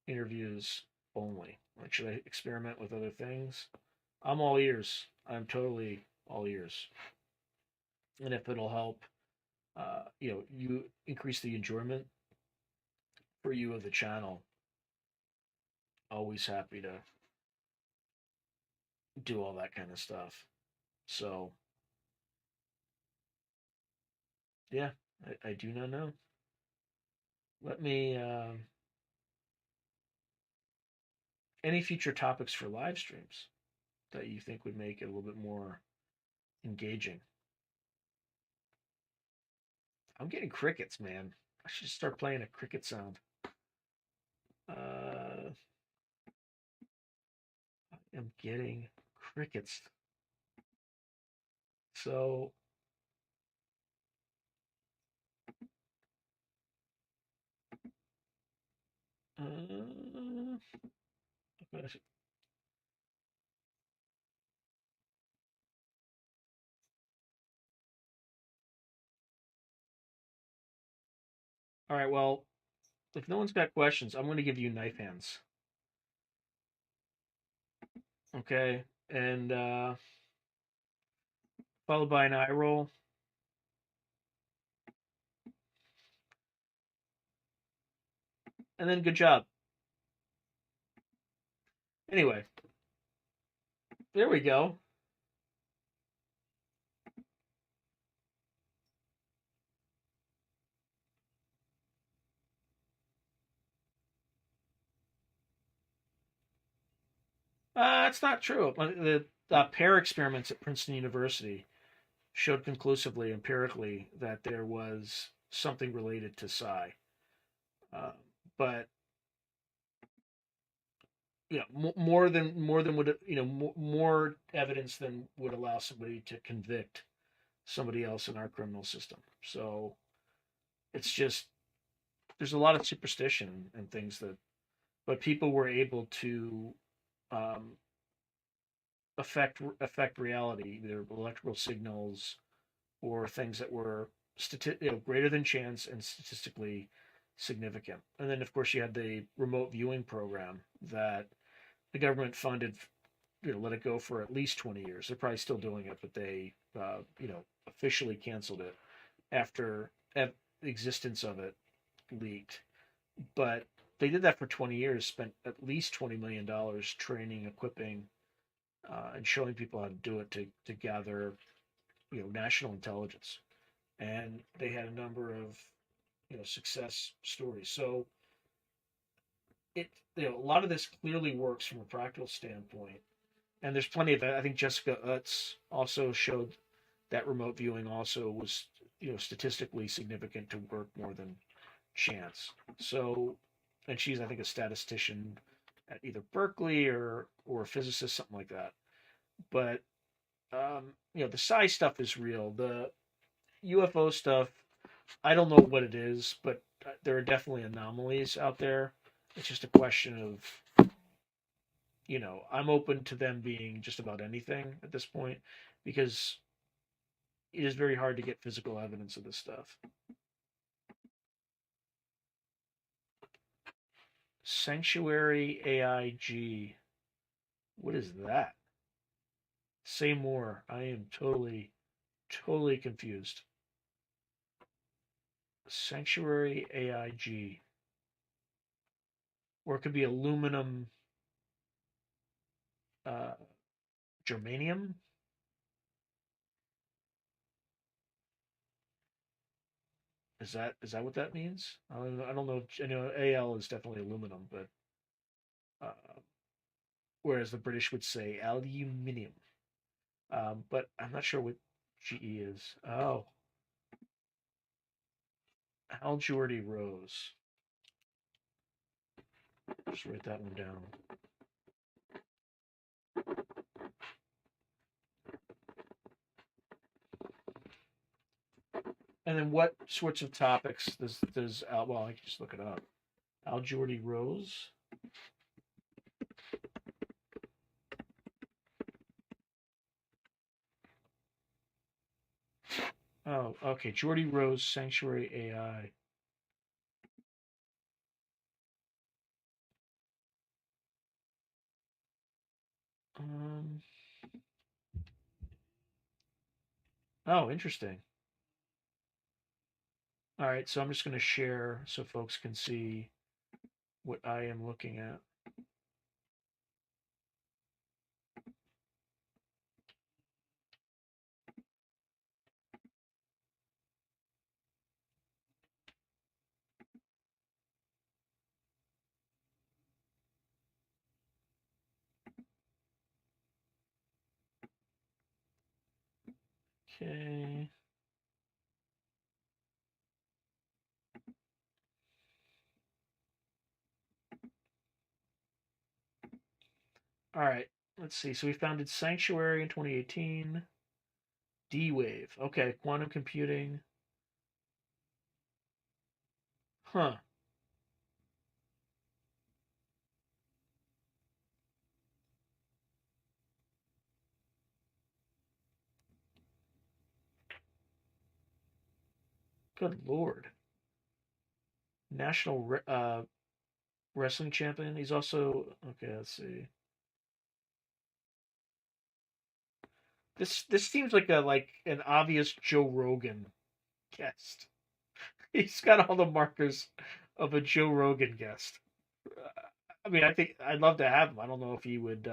interviews only? Like, should I experiment with other things? I'm all ears. I'm totally all ears. And if it'll help, you increase the enjoyment for you of the channel, always happy to do all that kind of stuff. So, yeah, I do not know. Let me, any future topics for live streams that you think would make it a little bit more engaging? I'm getting crickets, man. I should start playing a cricket sound. I am getting crickets. So, all right. Well, if no one's got questions, I'm going to give you knife hands. Okay, and followed by an eye roll, and then good job. Anyway, there we go. That's not true. The pair experiments at Princeton University showed conclusively, empirically, that there was something related to psi. Uh, but more than would more evidence than would allow somebody to convict somebody else in our criminal system. So it's just there's a lot of superstition and things that, but people were able to um, affect reality, either electrical signals or things that were greater than chance and statistically significant. And then, of course, you had the remote viewing program that the government funded. Let it go for at least 20 years. They're probably still doing it, but they, officially canceled it after the existence of it leaked. But they did that for 20 years, spent at least $20 million training, equipping, and showing people how to do it to gather, national intelligence. And they had a number of, success stories. So a lot of this clearly works from a practical standpoint. And there's plenty of that. I think Jessica Utz also showed that remote viewing also was, statistically significant to work more than chance. So, and she's, I think, a statistician at either Berkeley or a physicist, something like that. But the psi stuff is real. The UFO stuff, I don't know what it is, but there are definitely anomalies out there. It's just a question of, I'm open to them being just about anything at this point because it is very hard to get physical evidence of this stuff. Sanctuary AIG. What is that? Say more. I am totally confused. Sanctuary AIG. Or it could be aluminum, uh, germanium. Is that what that means? I don't know. I know AL is definitely aluminum, but whereas the British would say aluminium. But I'm not sure what GE is. Oh, Hal Jordy Rose. Just write that one down. And then what sorts of topics does Al? Well, I can just look it up. Al Jordy Rose. Oh, okay. Jordy Rose Sanctuary AI. Um. Oh, interesting. All right, so I'm just going to share so folks can see what I am looking at. Okay. All right. Let's see. So we founded Sanctuary in 2018. D-Wave. Okay. Quantum computing. Huh. Good Lord. National wrestling champion. He's also okay. Let's see. This seems like an obvious Joe Rogan guest. He's got all the markers of a Joe Rogan guest. I mean, I think I'd love to have him. I don't know if he would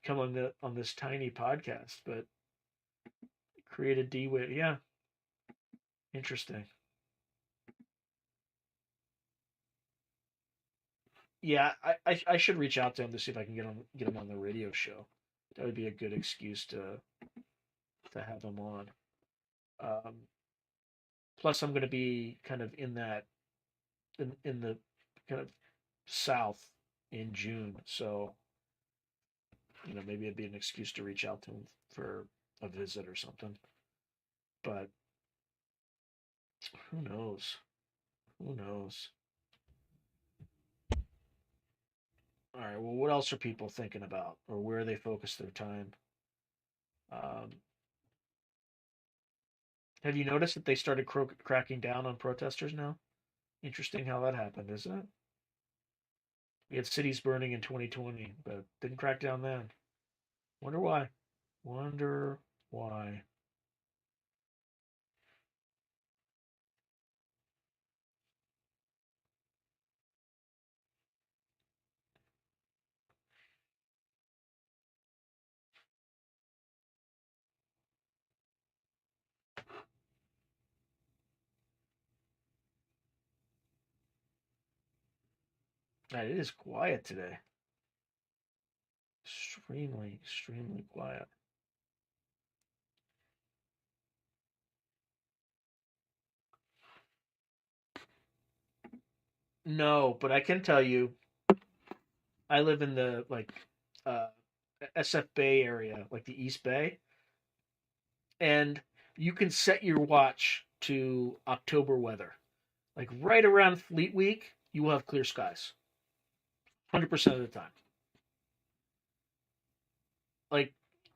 come on this tiny podcast, but create a D-Wave. Yeah, interesting. Yeah, I should reach out to him to see if I can get him on the radio show. That would be a good excuse to have him on. Um, Plus, I'm going to be kind of in the kind of south in June, so maybe it'd be an excuse to reach out to him for a visit or something. But who knows? Who knows? All right. Well, what else are people thinking about, or where they focus their time? Um, have you noticed that they started cracking down on protesters now? Interesting how that happened, isn't it? We had cities burning in 2020, but didn't crack down then. Wonder why? Wonder why? It is quiet today. Extremely, extremely quiet. No, but I can tell you, I live in the uh, SF Bay area, like the East Bay, and you can set your watch to October weather. Like right around Fleet Week, you will have clear skies, 100% of the time. Like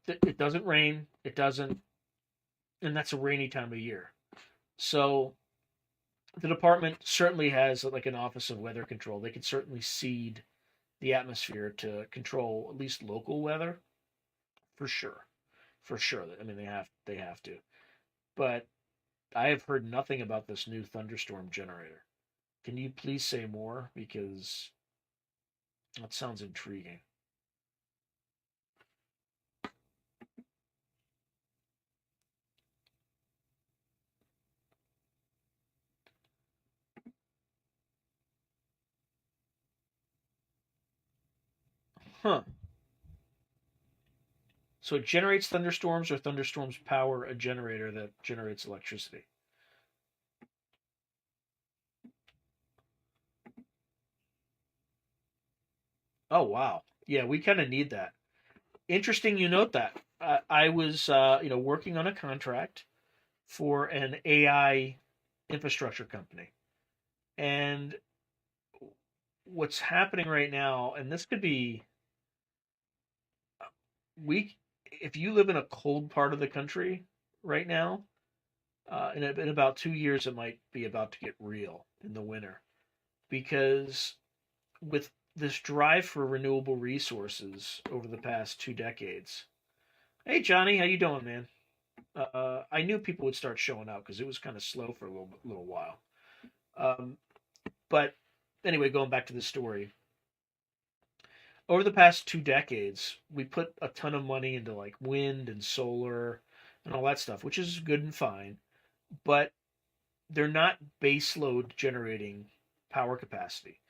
it doesn't rain, it doesn't, and that's a rainy time of year. So the department certainly has like an office of weather control. They can certainly seed the atmosphere to control at least local weather for sure. For sure. I mean, they have to. But I have heard nothing about this new thunderstorm generator. Can you please say more? Because that sounds intriguing. Huh. So it generates thunderstorms, or thunderstorms power a generator that generates electricity. Oh wow. Yeah, we kind of need that. Interesting you note that. I was working on a contract for an AI infrastructure company. And what's happening right now, and this could be we if you live in a cold part of the country right now, in about 2 years, it might be about to get real in the winter because with this drive for renewable resources over the past 2 decades. Hey Johnny, how you doing, man? I knew people would start showing up because it was kind of slow for a little while. Um, but anyway, going back to the story, over the past 2 decades, we put a ton of money into like wind and solar and all that stuff, which is good and fine, but they're not base load generating power capacity,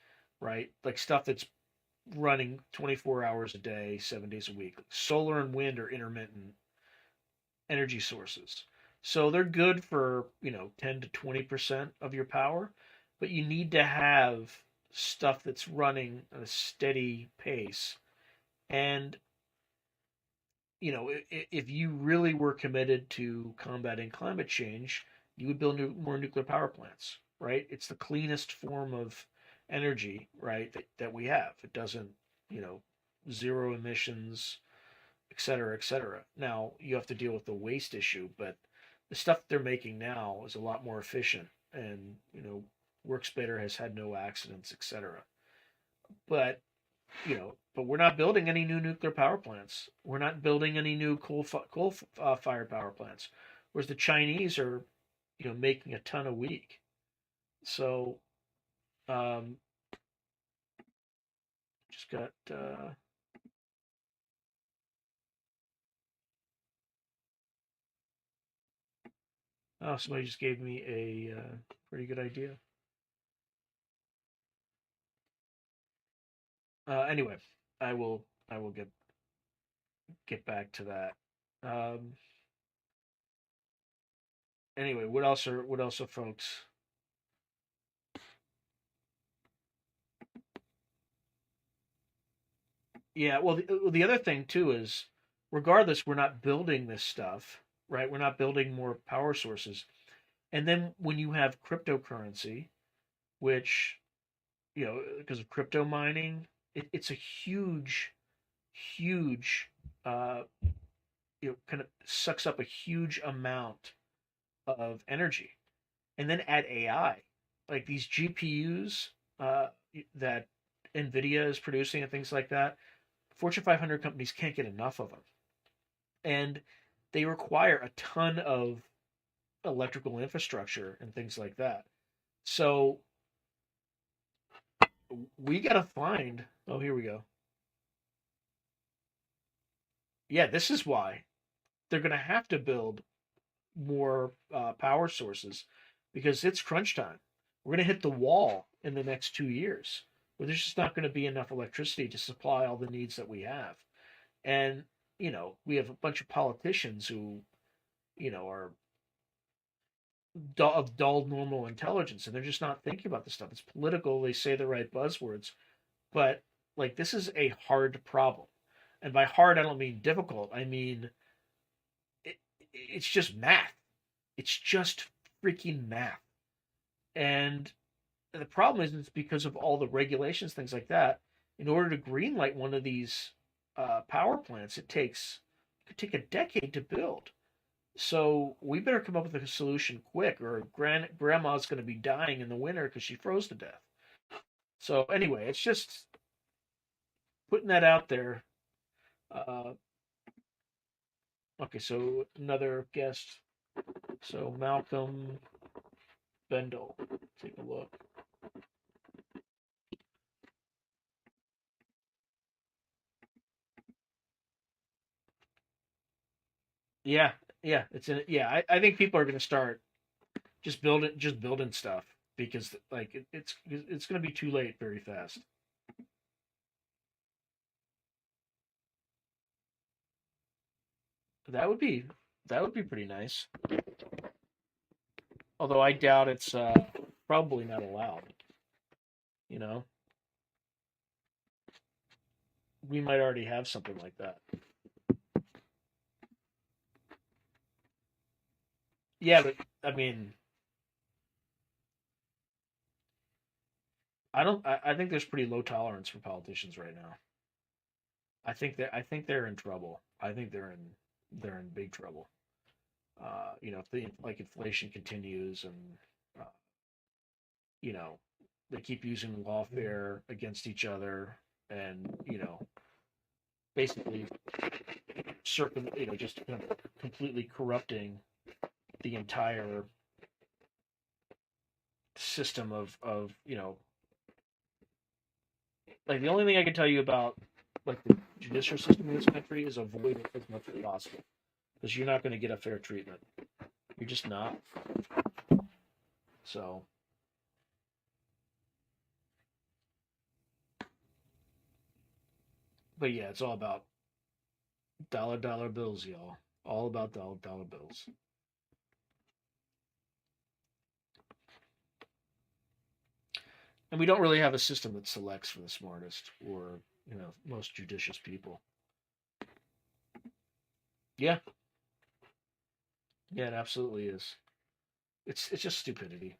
right? Like stuff that's running 24 hours a day, 7 days a week. Solar and wind are intermittent energy sources. So they're good for, 10 to 20% of your power, but you need to have stuff that's running at a steady pace. And, if you really were committed to combating climate change, you would build more nuclear power plants, right? It's the cleanest form of energy, right, that we have. It doesn't, you know, zero emissions, et cetera, et cetera. Now you have to deal with the waste issue, but the stuff they're making now is a lot more efficient and, works better, has had no accidents, et cetera. But, but we're not building any new nuclear power plants. We're not building any new coal fired power plants, whereas the Chinese are, making a ton a week. So, um, just got, oh, somebody just gave me a pretty good idea. Anyway, I will get back to that. Um, anyway, what else are folks? Yeah, well, the other thing too is, regardless, we're not building this stuff, right? We're not building more power sources. And then when you have cryptocurrency, which, because of crypto mining, it's a huge, huge, uh, kind of sucks up a huge amount of energy. And then add AI, like these GPUs that NVIDIA is producing and things like that. Fortune 500 companies can't get enough of them, and they require a ton of electrical infrastructure and things like that. So we got to find. Oh, here we go. Yeah, this is why they're going to have to build more power sources because it's crunch time. We're going to hit the wall in the next 2 years where there's just not going to be enough electricity to supply all the needs that we have. And, we have a bunch of politicians who, are of dull normal intelligence and they're just not thinking about this stuff. It's political. They say the right buzzwords, but like this is a hard problem. And by hard, I don't mean difficult. I mean, it, it's just math. It's just freaking math. And the problem is it's because of all the regulations, things like that. In order to greenlight one of these power plants, it could take a decade to build. So we better come up with a solution quick, or grandma's going to be dying in the winter because she froze to death. So anyway, it's just putting that out there. Uh, okay, so another guest. So Malcolm Bendel, take a look. Yeah, yeah, yeah. I think people are going to start just building stuff because like it's going to be too late very fast. That would be that would be pretty nice. Although I doubt it's probably not allowed. You know, we might already have something like that. Yeah, but I mean, I don't. I think there's pretty low tolerance for politicians right now. I think they're in trouble. I think they're in big trouble. If the like inflation continues and uh, you know they keep using lawfare against each other, and basically just kind of completely corrupting the entire system of like the only thing I can tell you about like the judicial system in this country is avoid it as much as possible because you're not going to get a fair treatment. You're just not. So, but yeah, it's all about dollar bills, y'all. All about dollar bills. And we don't really have a system that selects for the smartest or most judicious people. Yeah, yeah, it absolutely is. It's just stupidity.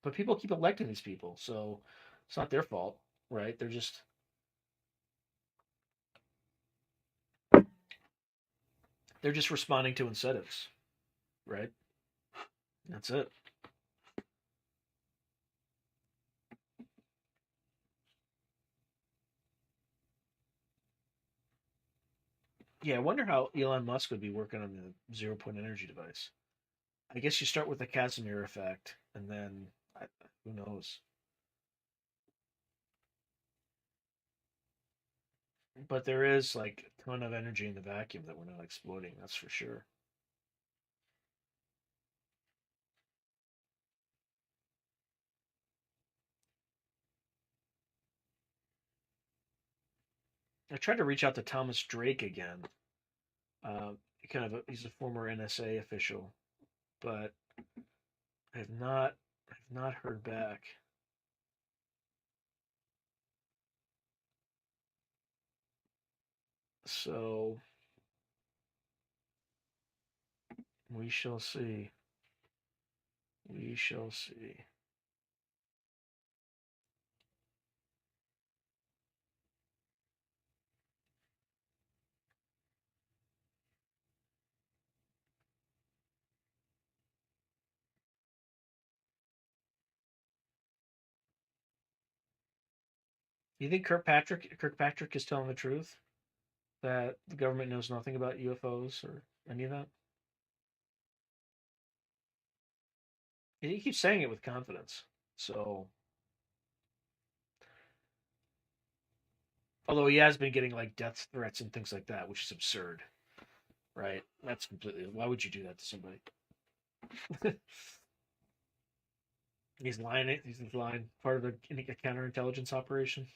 But people keep electing these people, so it's not their fault, right? They're just responding to incentives, right? That's it. Yeah, I wonder how Elon Musk would be working on the 0 point energy device. I guess you start with the Casimir effect, and then who knows? But there is like a ton of energy in the vacuum that we're not exploiting. That's for sure. I tried to reach out to Thomas Drake again. Uh, he's a former NSA official, but I have not heard back. So we shall see. We shall see. You think Kirkpatrick is telling the truth? That the government knows nothing about UFOs or any of that? He keeps saying it with confidence. So, although he has been getting like death threats and things like that, which is absurd, right? That's completely. Why would you do that to somebody? He's lying. He's lying. Part of a counterintelligence operation.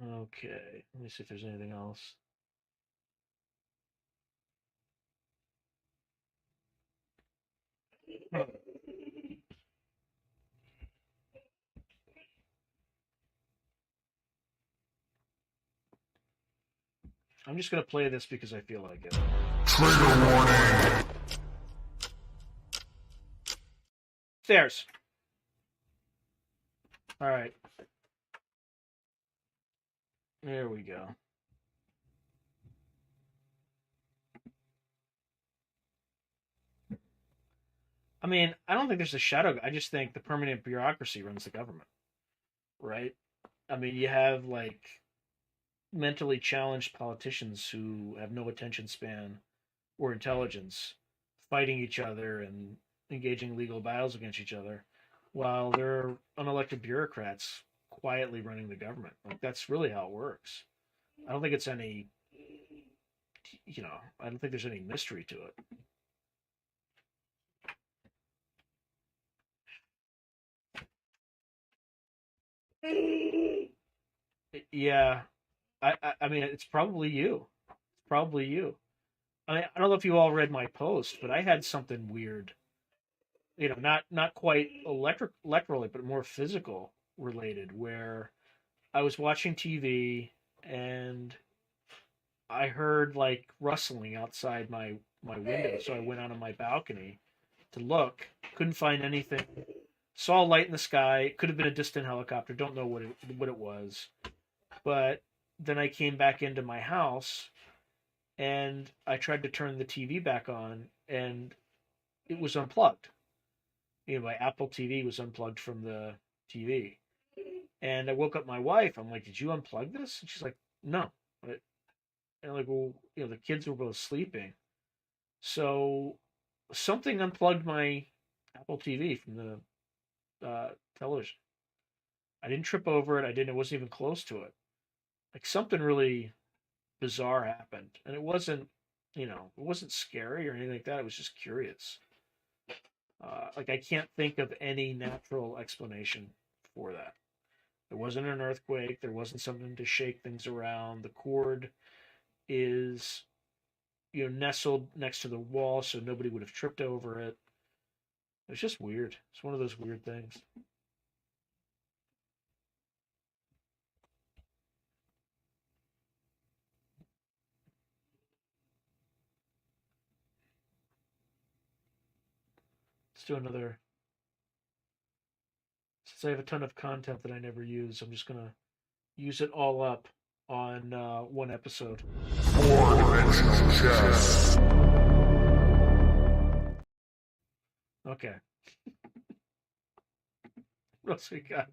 Okay, let me see if there's anything else. I'm just gonna play this because I feel like it. Trigger warning. Stairs. All right, there we go. I mean, I don't think there's a shadow. I just think the permanent bureaucracy runs the government, right? I mean, you have like mentally challenged politicians who have no attention span or intelligence fighting each other and engaging legal battles against each other while there are unelected bureaucrats quietly running the government. Like that's really how it works. I don't think it's any, I don't think there's any mystery to it. Yeah, I mean, it's probably you. It's probably you. I don't know if you all read my post, but I had something weird. not quite electorally, but more physical related, where I was watching TV and I heard like rustling outside my window, so I went out on my balcony to look. Couldn't find anything. Saw a light in the sky. It could have been a distant helicopter. Don't know what it was. But then I came back into my house and I tried to turn the TV back on, and it was unplugged. My Apple TV was unplugged from the TV. And I woke up my wife. I'm like, "Did you unplug this?" And she's like, "No." And I'm like, "Well, the kids were both sleeping, so something unplugged my Apple TV from the television. I didn't trip over it. I didn't. It wasn't even close to it. Like something really bizarre happened, and it wasn't scary or anything like that. It was just curious. Like I can't think of any natural explanation for that. There wasn't an earthquake. There wasn't something to shake things around. The cord is, nestled next to the wall, so nobody would have tripped over it. It's just weird. It's one of those weird things. Let's do another. Since I have a ton of content that I never use, I'm just gonna use it all up on one episode. Four-dimensional chess. Okay. What else we got?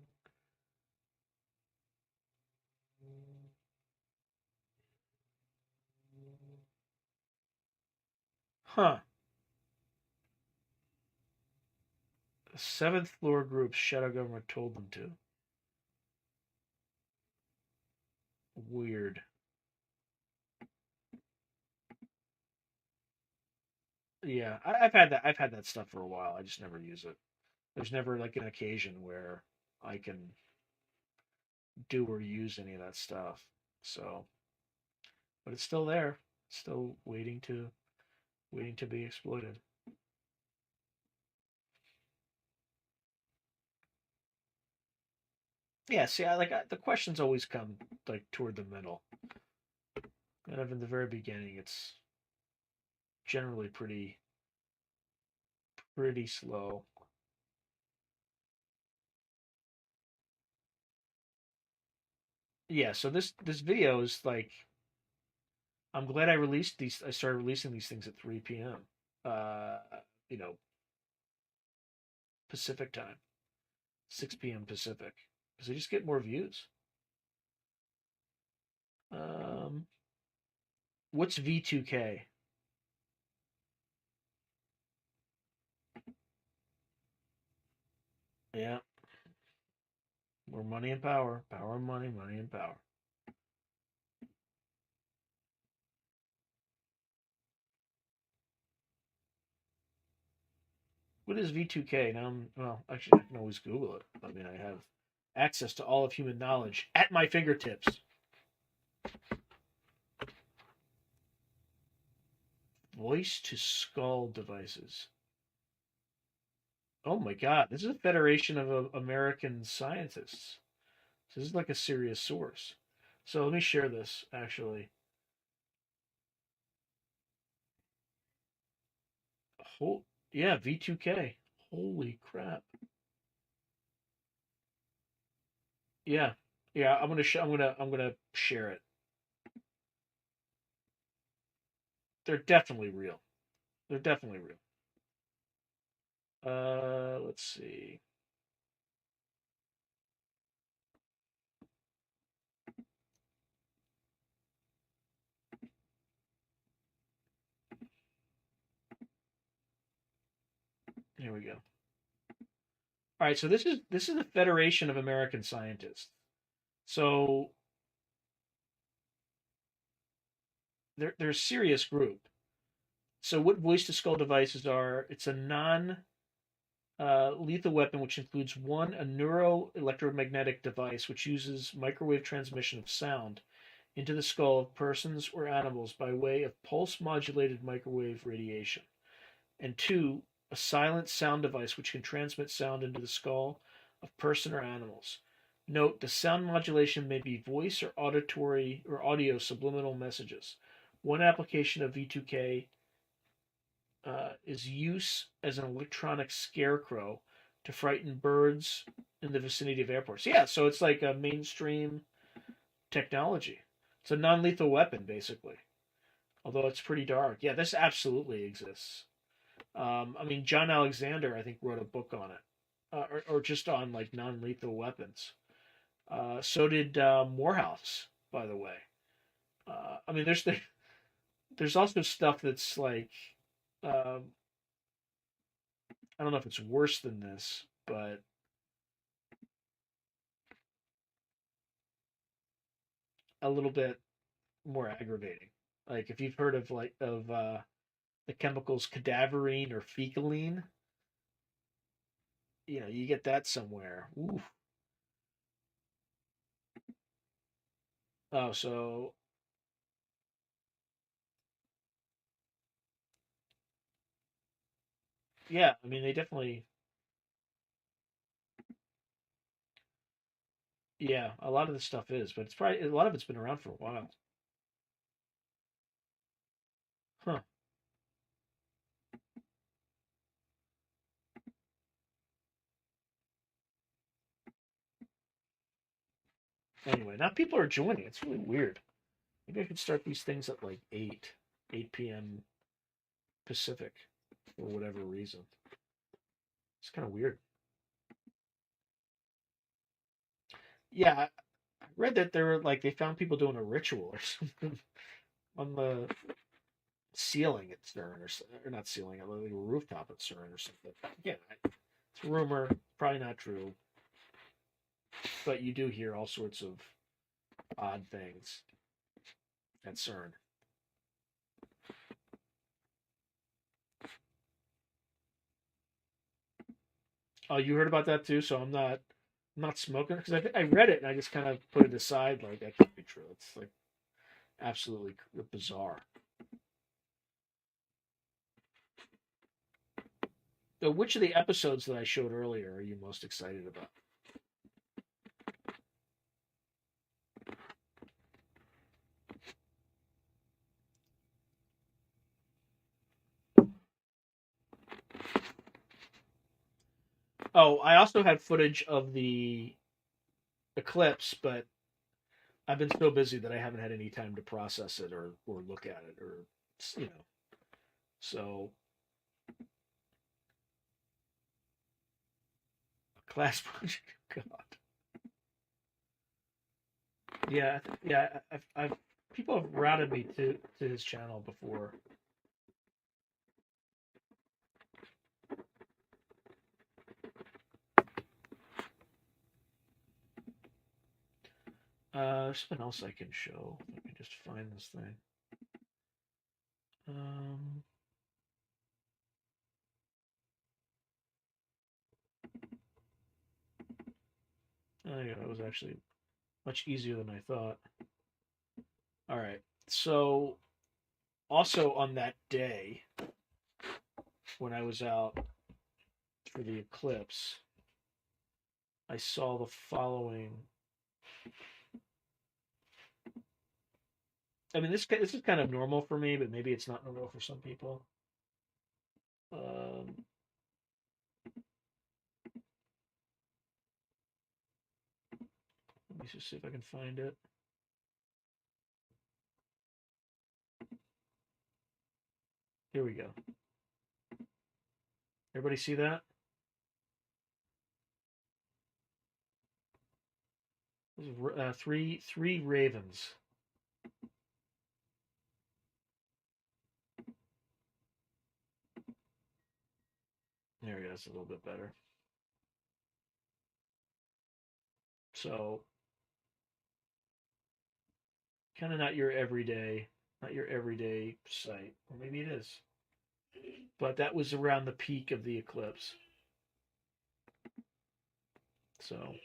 Huh. The seventh floor group's shadow government told them to. Weird. Yeah, I've had that. I've had that stuff for a while. I just never use it. There's never like an occasion where I can do or use any of that stuff. So, but it's still there, still waiting to be exploited. Yeah, see, the questions always come like toward the middle, kind of in the very beginning. It's generally pretty slow. Yeah, so this video is like I'm glad I released these. I started releasing these things at 3 p.m. Uh, you know, Pacific time, 6 p.m. Pacific, because they just get more views. Um, what's V2K? Yeah, more money and power, power and money, money and power. What is V2K? Now, well, actually, I can always Google it. I mean, I have access to all of human knowledge at my fingertips. Voice to skull devices. Oh my God, this is a federation of American scientists. So this is like a serious source. So let me share this actually. Whole, yeah, V2K. Holy crap. Yeah. Yeah, I'm gonna share it. They're definitely real. They're definitely real. Let's see. Here we go. All right, so this is the Federation of American Scientists. So they're a serious group. So what voice to skull devices are? It's a non lethal weapon which includes one a neuro electromagnetic device which uses microwave transmission of sound into the skull of persons or animals by way of pulse modulated microwave radiation. And two, a silent sound device which can transmit sound into the skull of person or animals. Note, the sound modulation may be voice or auditory or audio subliminal messages. One application of V2K is use as an electronic scarecrow to frighten birds in the vicinity of airports. Yeah, so it's like a mainstream technology. It's a non-lethal weapon, basically. Although it's pretty dark. Yeah, this absolutely exists. I mean, John Alexander, I think, wrote a book on it, or just on like non-lethal weapons. So did Morehouse, by the way. I mean, there's also stuff that's like, um, I don't know if it's worse than this, but a little bit more aggravating. Like if you've heard of the chemicals cadaverine or fecaline, you get that somewhere. Ooh. Oh, so yeah, I mean they definitely, yeah, a lot of this stuff is, but it's probably a lot of it's been around for a while. Huh. Anyway, now people are joining. It's really weird. Maybe I could start these things at like 8 p.m. Pacific for whatever reason. It's kind of weird. Yeah, I read that there were like they found people doing a ritual or something on the ceiling at CERN or not ceiling, like a rooftop at CERN or something. Again, it's a rumor, probably not true, but you do hear all sorts of odd things at CERN. Oh, you heard about that too? So I'm not smoking because I read it and I just kind of put it aside like that can't be true. It's like absolutely bizarre. So which of the episodes that I showed earlier are you most excited about? Oh, I also had footage of the eclipse, but I've been so busy that I haven't had any time to process it or look at it or you know. So class project, God. Yeah, yeah. I've people have routed me to his channel before. Something else I can show. Let me just find this thing. Um, oh yeah, that was actually much easier than I thought. All right. So also on that day when I was out for the eclipse, I saw the following. I mean, this is kind of normal for me, but maybe it's not normal for some people. Um, Let me just see if I can find it. Here we go. Everybody see that? Three ravens. There we go. That's a little bit better. So kind of not your everyday sight, or maybe it is. But that was around the peak of the eclipse. So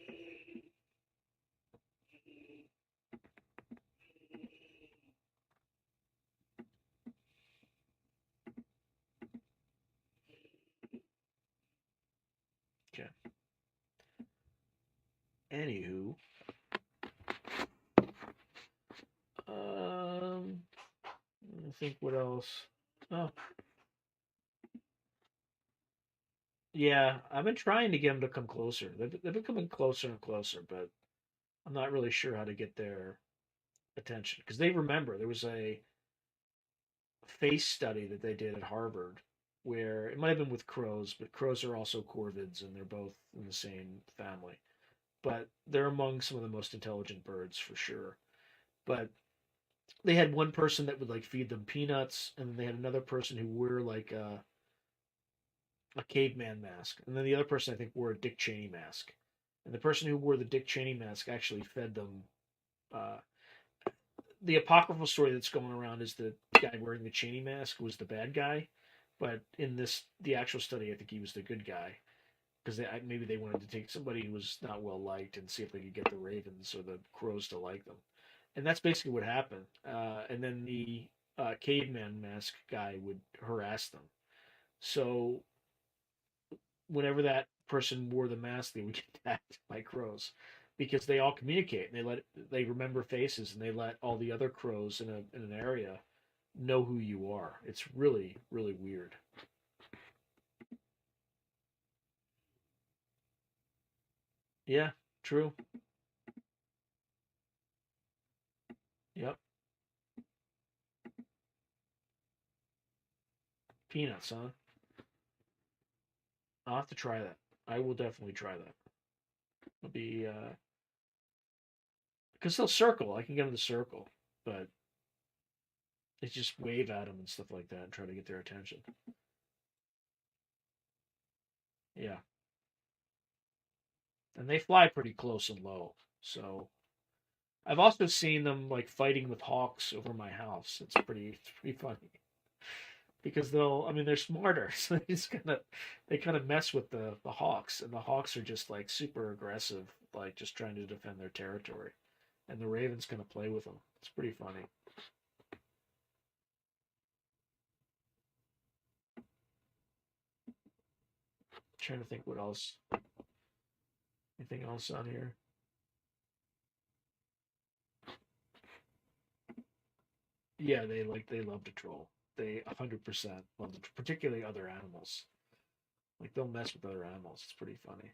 Okay. Anywho, I think what else? Oh, yeah, I've been trying to get them to come closer. They've been coming closer and closer, but I'm not really sure how to get their attention because they remember there was a face study that they did at Harvard where it might have been with crows, but crows are also corvids and they're both in the same family. But they're among some of the most intelligent birds for sure. But they had one person that would like feed them peanuts, and then they had another person who wore like a caveman mask, and then the other person I think wore a Dick Cheney mask. And the person who wore the Dick Cheney mask actually fed them. Uh, the apocryphal story that's going around is the guy wearing the Cheney mask was the bad guy, but in the actual study, I think he was the good guy because maybe they wanted to take somebody who was not well liked and see if they could get the ravens or the crows to like them, and that's basically what happened. And then the caveman mask guy would harass them. So whenever that person wore the mask, they would get attacked by crows because they all communicate and they remember faces and they let all the other crows in an area know who you are. It's really weird. Yeah, true. Yep. Peanuts, huh? I'll have to try that. I will definitely try that. It'll be because they'll circle. I can get them to circle, but it's just wave at them and stuff like that and try to get their attention. Yeah, and they fly pretty close and low. So I've also seen them like fighting with hawks over my house. It's pretty funny because I mean, they're smarter, so they kind of mess with the hawks, and the hawks are just like super aggressive, like just trying to defend their territory, and the ravens kind of play with them. It's pretty funny. Trying to think what else. Anything else on here? Yeah, they love to troll. They 100% love to, particularly other animals. Like they'll mess with other animals. It's pretty funny.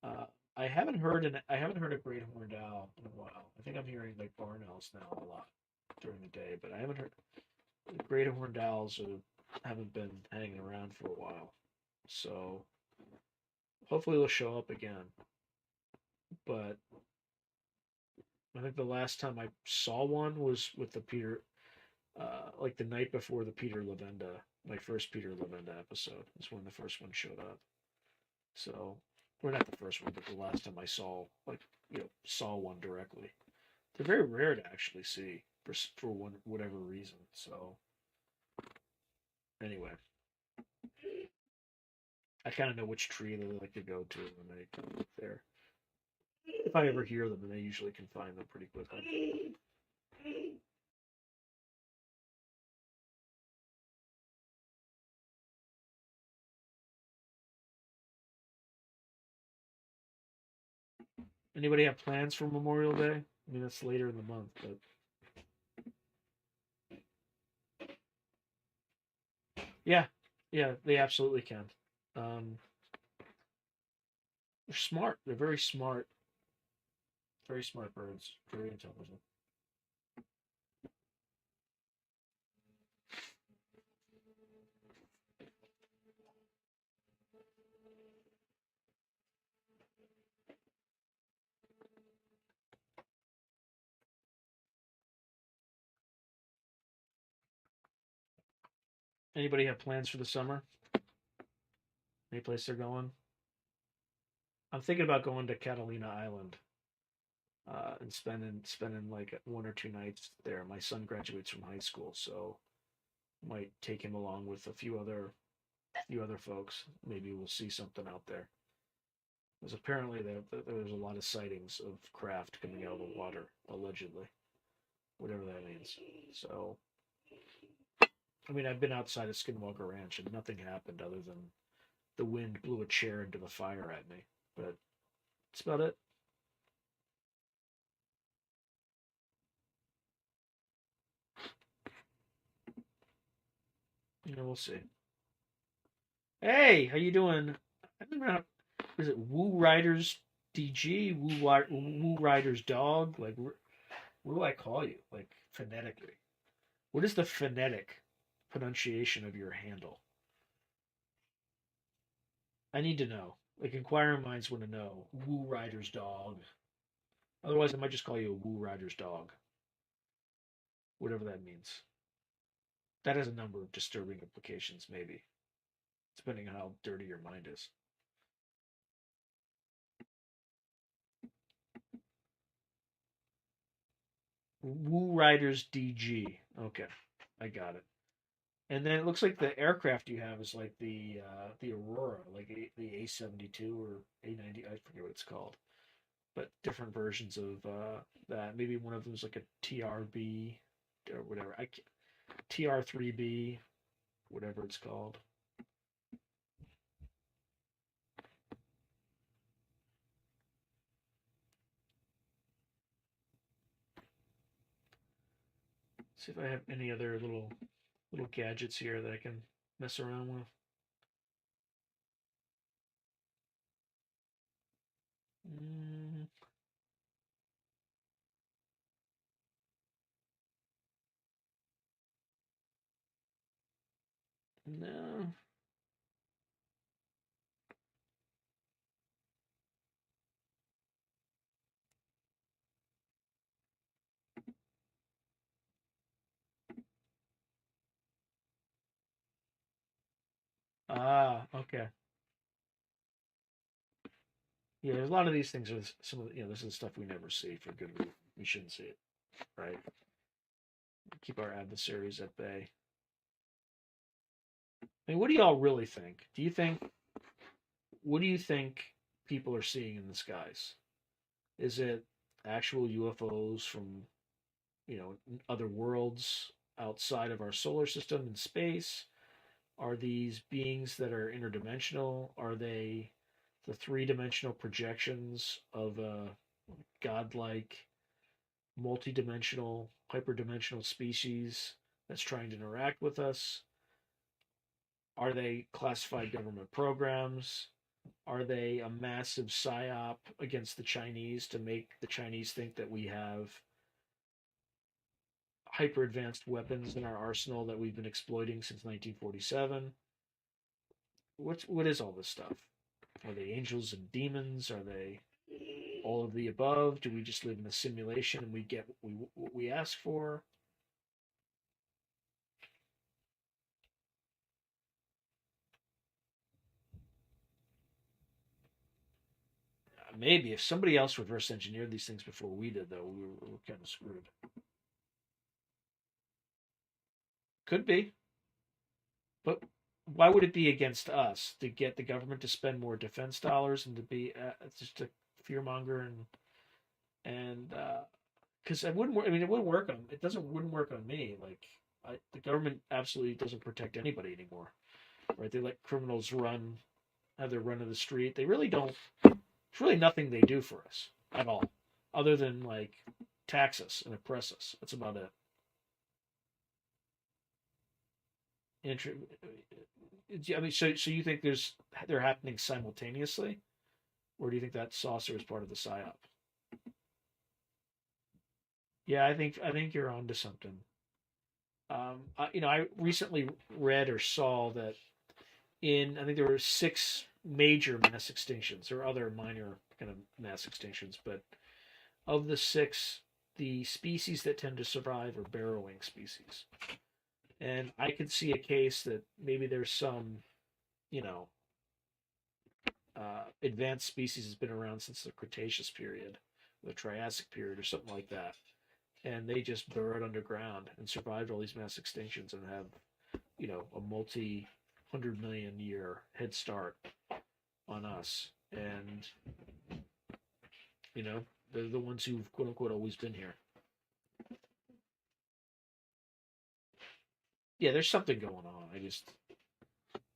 Uh, I haven't heard a great horned owl in a while. I think I'm hearing like barn owls now a lot during the day, but I haven't heard great horned owls haven't been hanging around for a while. So hopefully they'll show up again. But I think the last time I saw one was with the Peter, like the night before the Peter Lavenda, my first Peter Lavenda episode is when the first one showed up. So, or not the first one, but the last time I saw saw one directly. They're very rare to actually see for whatever reason. So anyway, I kind of know which tree they like to go to when they come up there. If I ever hear them, and I usually can find them pretty quickly. Anybody have plans for Memorial Day? I mean, that's later in the month, but yeah, yeah, they absolutely can. Um, they're smart. They're very smart birds, very intelligent. Anybody have plans for the summer? Any place they're going? I'm thinking about going to Catalina Island and spending like 1 or 2 nights there. My son graduates from high school, so might take him along with a few other folks. Maybe we'll see something out there. Because apparently there's a lot of sightings of craft coming out of the water, allegedly, whatever that means. So, I mean, I've been outside of Skinwalker Ranch and nothing happened other than the wind blew a chair into the fire at me. But that's about it. We'll see. Hey, how you doing? I don't know. Is it Woo Riders DG? Woo Riders Dog? Like, what do I call you? Like, phonetically. What is the phonetic pronunciation of your handle? I need to know. Like, inquiring minds want to know. Woo Riders Dog. Otherwise, I might just call you a Woo Riders Dog. Whatever that means. That has a number of disturbing implications, maybe, depending on how dirty your mind is. Woo Riders DG. Okay, I got it. And then it looks like the aircraft you have is like the Aurora, like the A-72 or A-90. I forget what it's called, but different versions of that. Maybe one of them is like a TRB or whatever. TR3B, whatever it's called. See if I have any other little gadgets here that I can mess around with. Mm, no. Ah, okay. Yeah, there's a lot of these things are some of this is stuff we never see for good reason. We shouldn't see it, right? Keep our adversaries at bay. I mean, what do y'all really think? What do you think people are seeing in the skies? Is it actual UFOs from, other worlds outside of our solar system in space? Are these beings that are interdimensional? Are they the three-dimensional projections of a godlike, multidimensional, hyperdimensional species that's trying to interact with us? Are they classified government programs? Are they a massive psyop against the Chinese to make the Chinese think that we have hyper advanced weapons in our arsenal that we've been exploiting since 1947? What is all this stuff? Are they angels and demons? Are they all of the above? Do we just live in a simulation and we get what we ask for? Maybe if somebody else reverse engineered these things before we did, though, we were kind of screwed. Could be, but why would it be against us to get the government to spend more defense dollars and to be just a fearmonger and because it wouldn't work. I mean, it wouldn't work on it. Wouldn't work on me. Like the government absolutely doesn't protect anybody anymore, right? They let criminals have their run of the street. They really don't. It's really nothing they do for us at all, other than like tax us and oppress us. That's about it. I mean, so you think they're happening simultaneously, or do you think that saucer is part of the psyop? Yeah, I think you're onto something. I recently read or saw that I think there were six major mass extinctions. There are other minor kind of mass extinctions, but of the six, the species that tend to survive are barrowing species. And I could see a case that maybe there's some, you know, advanced species has been around since the Cretaceous period, the Triassic period, or something like that, and they just burrowed underground and survived all these mass extinctions and have, a multi-100 million year head start on us. And they're the ones who've quote unquote always been here. Yeah, there's something going on.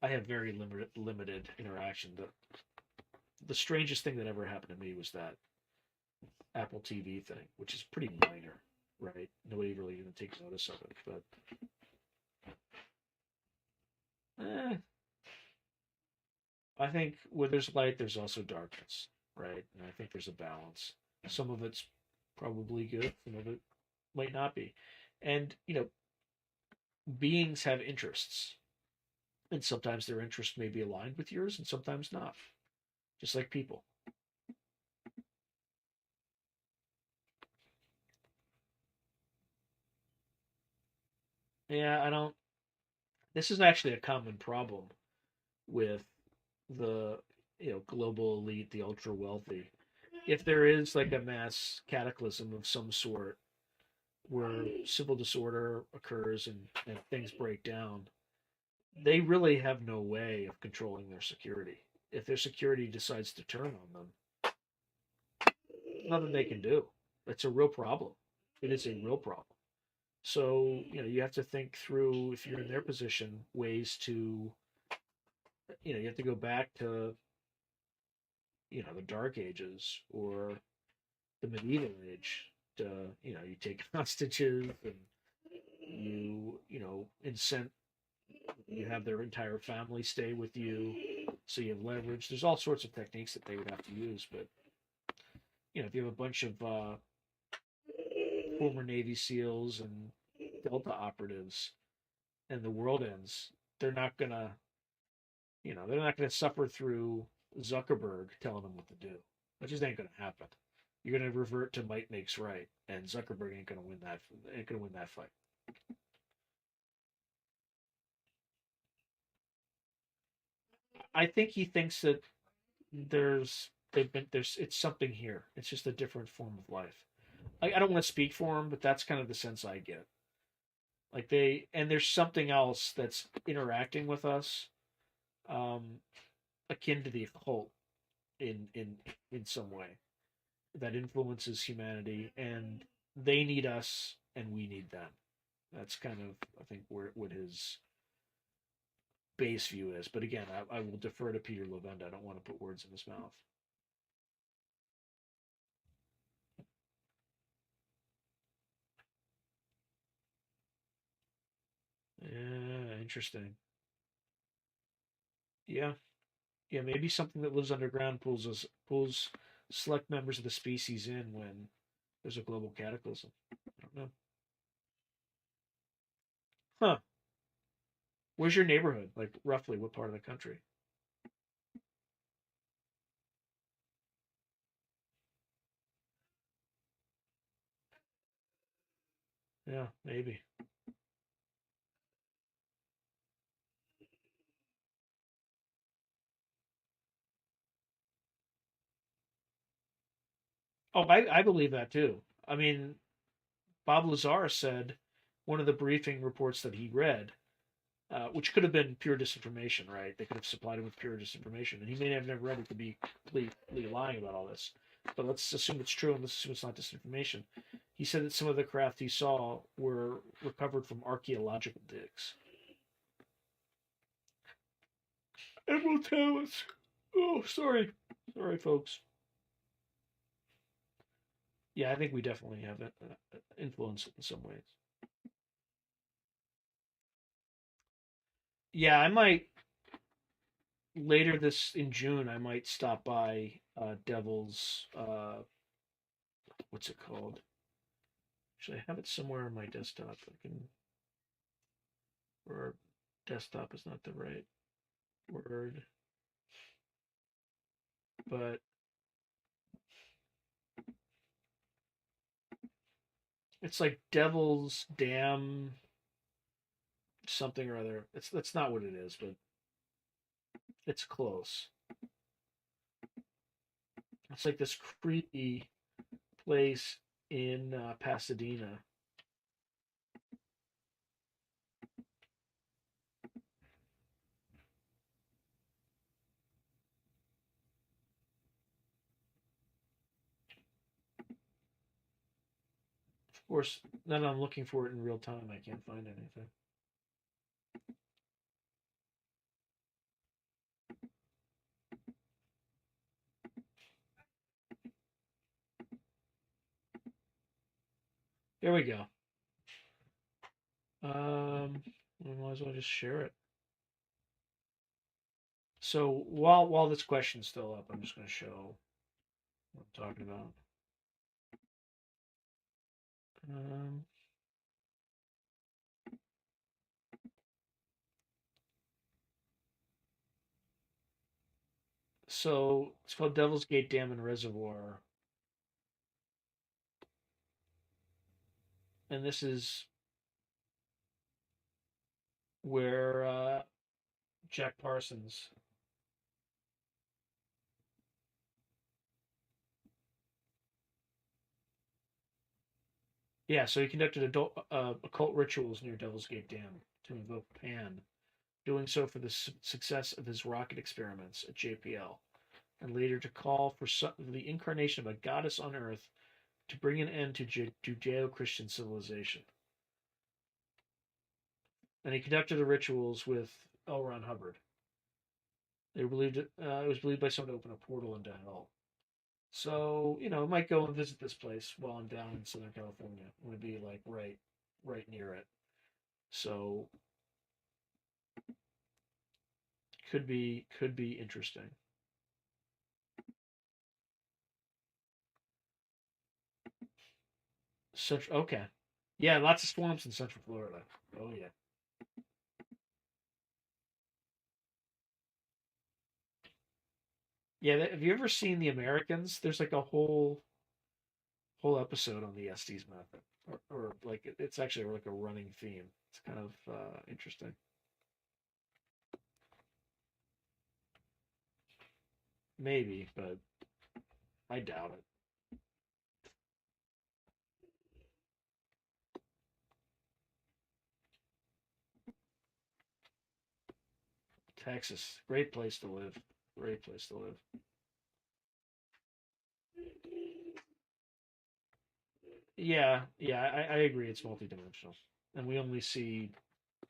I have very limited interaction. The strangest thing that ever happened to me was that Apple TV thing, which is pretty minor, right? Nobody really even takes notice of it. But eh, I think where there's light, there's also darkness, right? And I think there's a balance. Some of it's probably good, some of it might not be. And, beings have interests, and sometimes their interests may be aligned with yours, and sometimes not, just like people. Yeah, I don't. This is actually a common problem with the global elite, the ultra wealthy. If there is like a mass cataclysm of some sort where civil disorder occurs and things break down, they really have no way of controlling their security. If their security decides to turn on them, nothing they can do. It's a real problem. It is a real problem. So, you have to think through, if you're in their position, ways to, you have to go back to, the Dark Ages or the medieval age. To, you take hostages and incent, you have their entire family stay with you, so you have leverage. There's all sorts of techniques that they would have to use, but if you have a bunch of former Navy SEALs and Delta operatives, and the world ends, they're not gonna, they're not gonna suffer through Zuckerberg telling them what to do. That just ain't gonna happen. You're gonna revert to might makes right, and Zuckerberg ain't gonna win that. Ain't gonna win that fight. I think he thinks that there's it's something here. It's just a different form of life. I don't want to speak for him, but that's kind of the sense I get. Like there's something else that's interacting with us, um, akin to the occult in some way that influences humanity, and they need us and we need them. That's kind of, I think, where what his base view is. But again, I will defer to Peter Levenda. I don't want to put words in his mouth. Yeah, interesting. Yeah, yeah, maybe something that lives underground pulls select members of the species in when there's a global cataclysm. I don't know. Huh? Where's your neighborhood? Like roughly, what part of the country? Yeah, maybe. Oh, I believe that too. I mean, Bob Lazar said one of the briefing reports that he read, which could have been pure disinformation, right? They could have supplied him with pure disinformation, and he may have never read it to be completely lying about all this. But let's assume it's true, and let's assume it's not disinformation. He said that some of the craft he saw were recovered from archaeological digs. Emerald talents. Oh, sorry, folks. Yeah, I think we definitely have influence in some ways. Yeah, I might later this in June. I might stop by Devil's. What's it called? Actually, I have it somewhere on my desktop. I can, or desktop is not the right word, but it's like Devil's Dam something or other. It's That's not what it is, but it's close. It's like this creepy place in Pasadena. Of course, now that I'm looking for it in real time, I can't find anything. Here we go. We might as well just share it. So while this question's still up, I'm just going to show what I'm talking about. Um, so it's called Devil's Gate Dam and Reservoir, and this is where Jack Parsons. Yeah, so he conducted occult rituals near Devil's Gate Dam to invoke Pan, doing so for the success of his rocket experiments at JPL, and later to call for the incarnation of a goddess on Earth to bring an end to Judeo-Christian civilization. And he conducted the rituals with L. Ron Hubbard. They believed it was believed by some to open a portal into hell. So I might go and visit this place while I'm down in Southern California. I'm gonna be like right near it. So could be interesting. Central, okay, yeah, lots of swamps in Central Florida. Oh yeah, yeah. Have you ever seen The Americans? There's like a whole episode on the Estes method, or like it's actually like a running theme. It's kind of interesting. Maybe, but I doubt it. Texas, great place to live. Great place to live. Yeah, yeah, I agree. It's multidimensional, and we only see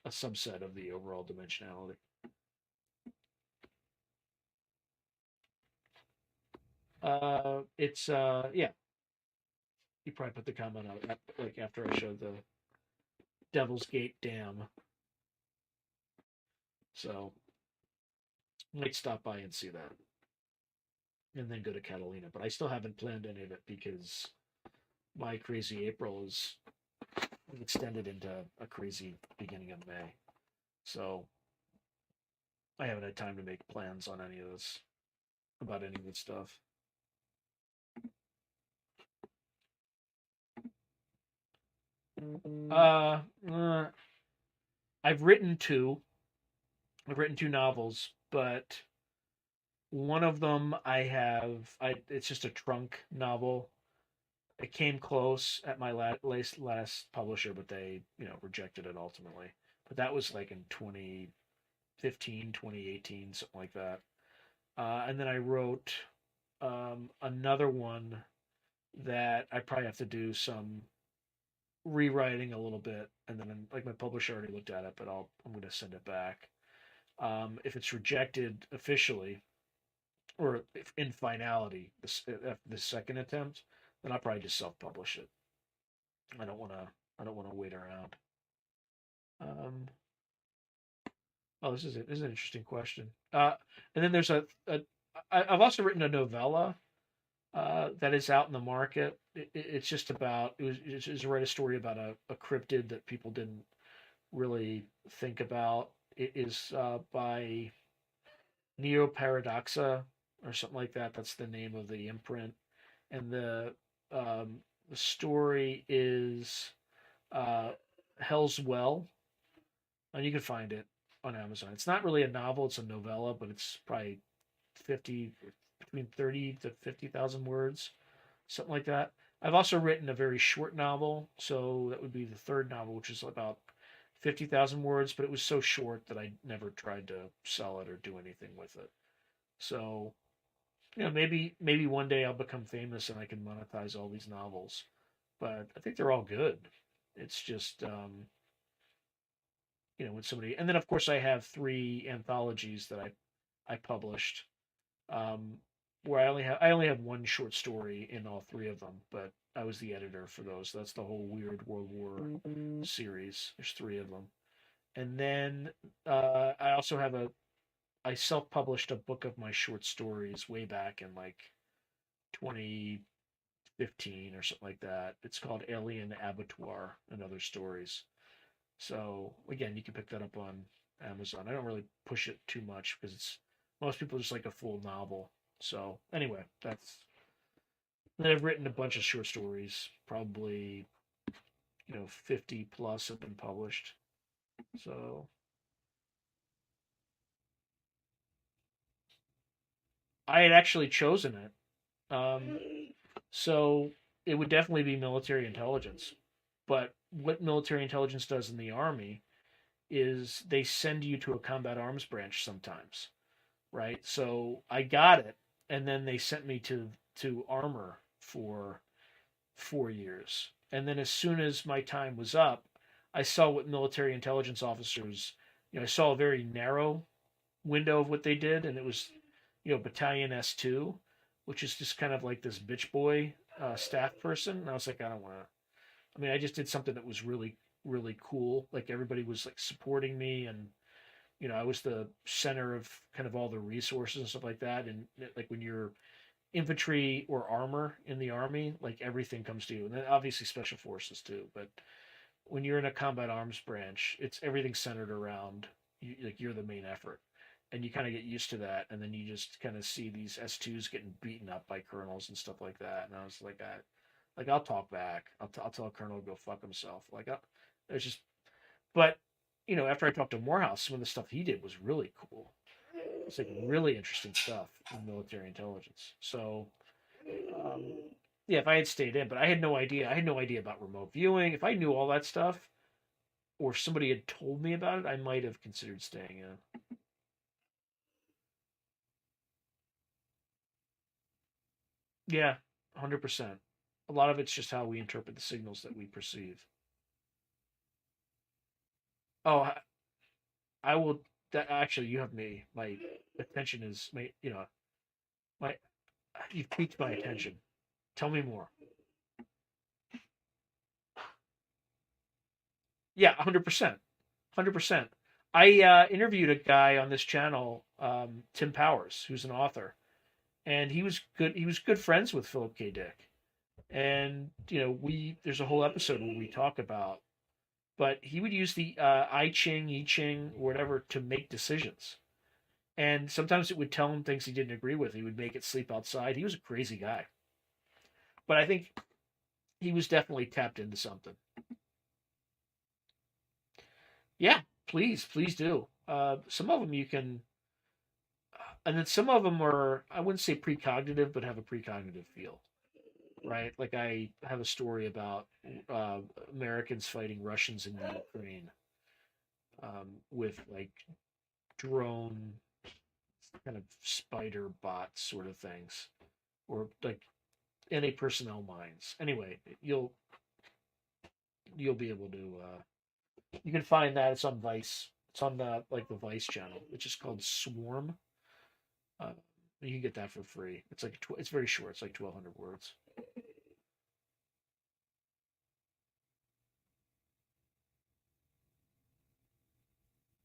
a subset of the overall dimensionality. It's yeah. You probably put the comment out like after I showed the Devil's Gate Dam, so might stop by and see that, and then go to Catalina. But I still haven't planned any of it because my crazy April is extended into a crazy beginning of May. So I haven't had time to make plans on any of this about any of this stuff. Uh, uh, I've written two. I've written two novels, but one of them I it's just a trunk novel. It came close at my last publisher, but they rejected it ultimately. But that was like in 2015, 2018, something like that. And then I wrote another one that I probably have to do some rewriting a little bit, and then like my publisher already looked at it, but I'm going to send it back. If it's rejected officially, or if in finality, the second attempt, then I'll probably just self-publish it. I don't want to. I don't want to wait around. Um, oh, this is an interesting question. And then there's I've also written a novella that is out in the market. It's just about it's to write a story about a cryptid that people didn't really think about. It is by Neo Paradoxa or something like that. That's the name of the imprint, and the story is uh, Hell's Well, and you can find it on Amazon. It's not really a novel; it's a novella, but it's probably 50 between 30 to 50,000 words, something like that. I've also written a very short novel, so that would be the third novel, which is about 50,000 words, but it was so short that I never tried to sell it or do anything with it. So, maybe one day I'll become famous and I can monetize all these novels. But I think they're all good. It's just when somebody, and then of course I have three anthologies that I published, um, where I only have one short story in all three of them, but I was the editor for those. That's the whole Weird World War series. There's three of them. And then I also have I self-published a book of my short stories way back in like 2015 or something like that. It's called Alien Abattoir and Other Stories. So again, you can pick that up on Amazon. I don't really push it too much because it's most people just like a full novel. So anyway, that's then I've written a bunch of short stories, probably 50 plus have been published. So I had actually chosen it. So it would definitely be military intelligence. But what military intelligence does in the army is they send you to a combat arms branch sometimes, right? So I got it, and then they sent me to armor for 4 years. And then as soon as my time was up, I saw what military intelligence officers, I saw a very narrow window of what they did, and it was, Battalion S2, which is just kind of like this bitch boy staff person. And I was like, I don't want to. I mean, I just did something that was really, really cool. Like everybody was like supporting me, and I was the center of kind of all the resources and stuff like that. And like when you're infantry or armor in the army, like everything comes to you, and then obviously special forces too. But when you're in a combat arms branch, it's everything centered around you, like you're the main effort, and you kind of get used to that, and then you just kind of see these S2s getting beaten up by colonels and stuff like that, and I was like, I'll talk back. I'll tell a colonel to go fuck himself. Like, it's just, but after I talked to Morehouse, some of the stuff he did was really cool. It's like really interesting stuff in military intelligence. So, um, yeah, if I had stayed in, but I had no idea. I had no idea about remote viewing. If I knew all that stuff, or if somebody had told me about it, I might have considered staying in. Yeah, 100%. A lot of it's just how we interpret the signals that we perceive. Oh, I will. That actually, you have me. My attention is my. My. You've piqued my attention. Tell me more. Yeah, 100%. 100%. I interviewed a guy on this channel, Tim Powers, who's an author, and he was good. He was good friends with Philip K. Dick, and we there's a whole episode where we talk about. But he would use the I Ching, I Ching, whatever to make decisions, and sometimes it would tell him things he didn't agree with. He would make it sleep outside. He was a crazy guy, but I think he was definitely tapped into something. Yeah, please do. Some of them you can, and then some of them are I wouldn't say precognitive, but have a precognitive feel, right? Like I have a story about uh, Americans fighting Russians in Ukraine with like drone kind of spider bot sort of things, or like NA personnel mines. Anyway, you'll be able to you can find that. It's on Vice. It's on the the Vice channel, which is called Swarm. Uh, you can get that for free. It's like it's very short. It's like 1,200 words.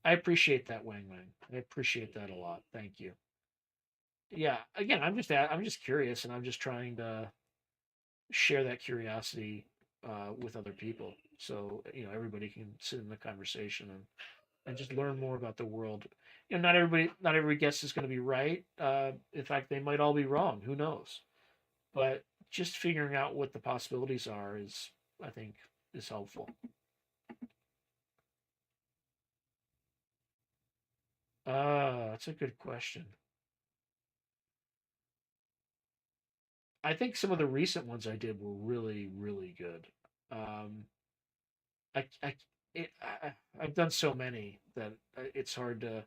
I appreciate that, Wang Wang. I appreciate that a lot. Thank you. Yeah. Again, I'm just curious, and I'm just trying to share that curiosity with other people, so everybody can sit in the conversation and just learn more about the world. Not every guest is going to be right. In fact, they might all be wrong. Who knows? But just figuring out what the possibilities are is, I think, is helpful. That's a good question. I think some of the recent ones I did were really, really good. Um, I, I've done so many that it's hard to.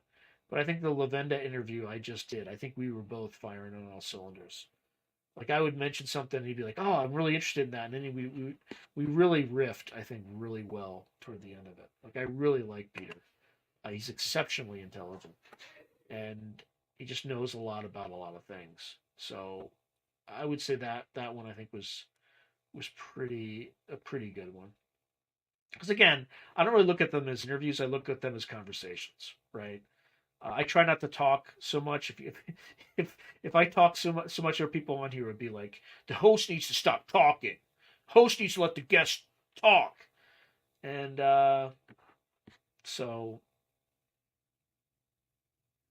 But I think the Lavenda interview I just did, I think we were both firing on all cylinders. Like I would mention something, and he'd be like, "Oh, I'm really interested in that," and then we really riffed, I think, really well toward the end of it. Like I really like Peter. He's exceptionally intelligent, and he just knows a lot about a lot of things. So I would say that one I think was was a pretty good one. Because again, I don't really look at them as interviews. I look at them as conversations, right? I try not to talk so much. If I talk so much, there are people on here would be like, the host needs to stop talking. Host needs to let the guest talk. And so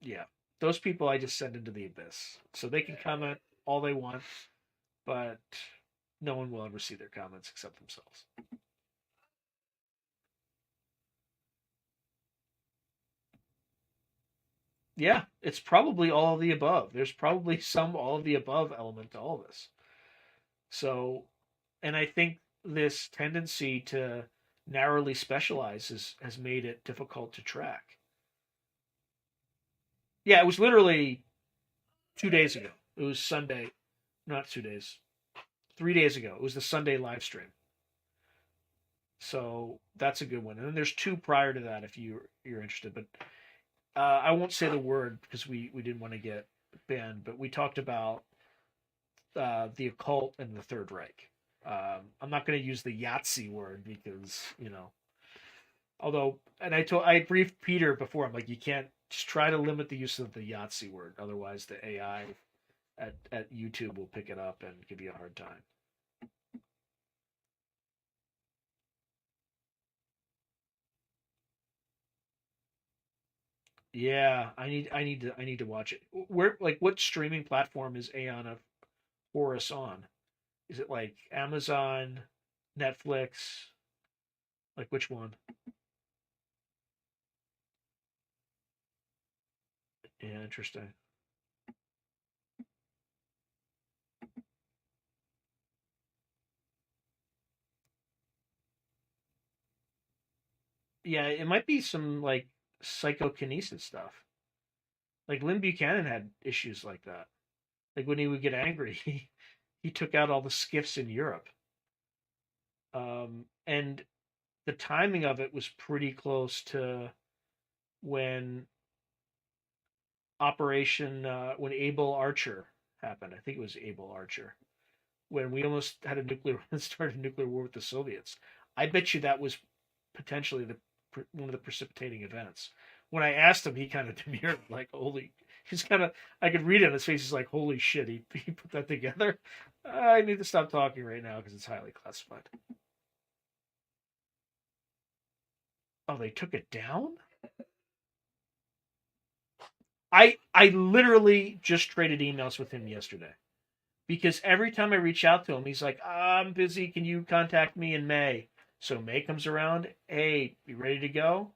yeah, those people I just send into the abyss. So they can comment all they want, but no one will ever see their comments except themselves. Yeah, it's probably all of the above. There's probably some all of the above element to all this. So, and I think this tendency to narrowly specialize has made it difficult to track. Yeah, it was literally 2 days ago. It was Sunday, not 2 days, 3 days ago. It was the Sunday live stream. So that's a good one. And then there's two prior to that if you're interested. But I won't say the word because we didn't want to get banned. But we talked about the occult and the Third Reich. I'm not going to use the Yahtzee word because although, and I briefed Peter before. I'm like, you can't just try to limit the use of the Yahtzee word, otherwise the AI at YouTube will pick it up and give you a hard time. Yeah, I need to watch it. Where like what streaming platform is Aeon of Horus on? Is it like Amazon, Netflix? Like which one? Yeah, interesting. Yeah, it might be some like psychokinesis stuff. Like Lynn Buchanan had issues like that. Like when he would get angry, he took out all the skiffs in Europe. And the timing of it was pretty close to when when Able Archer happened. I think it was Able Archer when we almost had a nuclear started a nuclear war with the Soviets. I bet you that was potentially the one of the precipitating events. When I asked him, he kind of demurred, like, "Holy." He's kind of, I could read it on his face. He's like, "Holy shit!" He put that together. I need to stop talking right now because it's highly classified. Oh, they took it down. I literally just traded emails with him yesterday because every time I reach out to him, he's like, "I'm busy. Can you contact me in May?" So May comes around. Hey, you ready to go?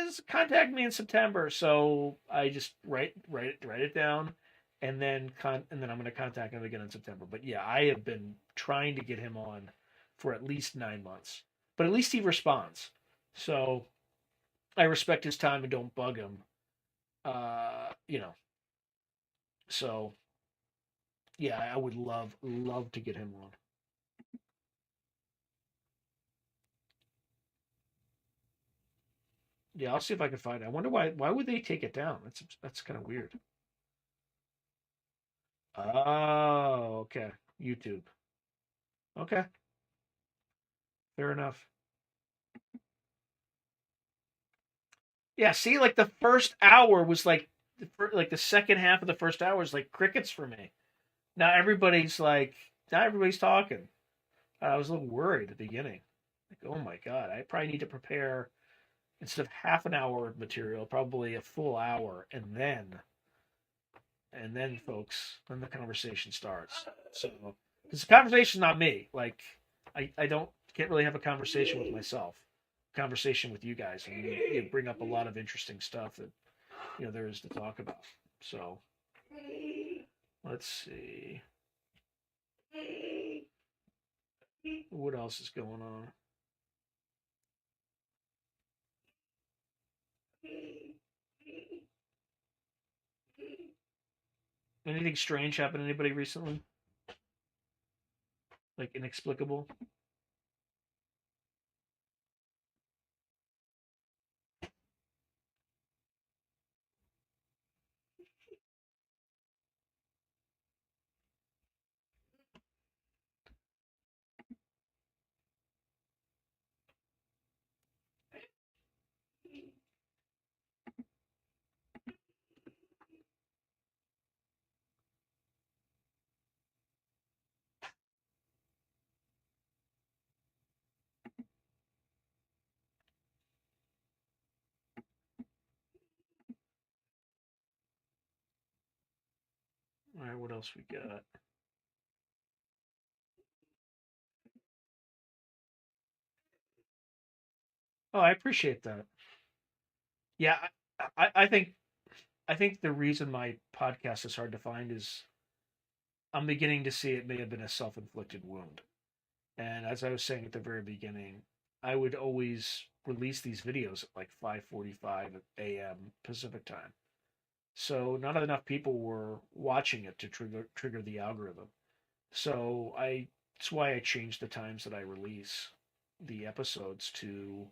Just contact me in September. So I just write it down, and then I'm going to contact him again in September. But yeah, I have been trying to get him on for at least 9 months. But at least he responds. So I respect his time and don't bug him. You know. So yeah, I would love to get him on. Yeah, I'll see if I can find it. I wonder why would they take it down? That's kind of weird. Oh, okay. YouTube. Okay, fair enough. Yeah, see, like the first hour was like the second half of the first hour is like crickets for me. Now everybody's talking. I was a little worried at the beginning. Like, oh my god, I probably need to prepare instead of half an hour of material, probably a full hour, and then folks, then the conversation starts. So, because the conversation's not me. Like, I don't can't really have a conversation with myself. Conversation with you guys, and you bring up a lot of interesting stuff that there is to talk about. So let's see what else is going on. Anything strange happened to anybody recently? Like inexplicable? right, what else we got? Oh, I appreciate that. Yeah, I think the reason my podcast is hard to find is I'm beginning to see it may have been a self-inflicted wound. And as I was saying at the very beginning, I would always release these videos at like 5:45 a.m. Pacific time. So not enough people were watching it to trigger the algorithm. So I that's why I changed the times that I release the episodes to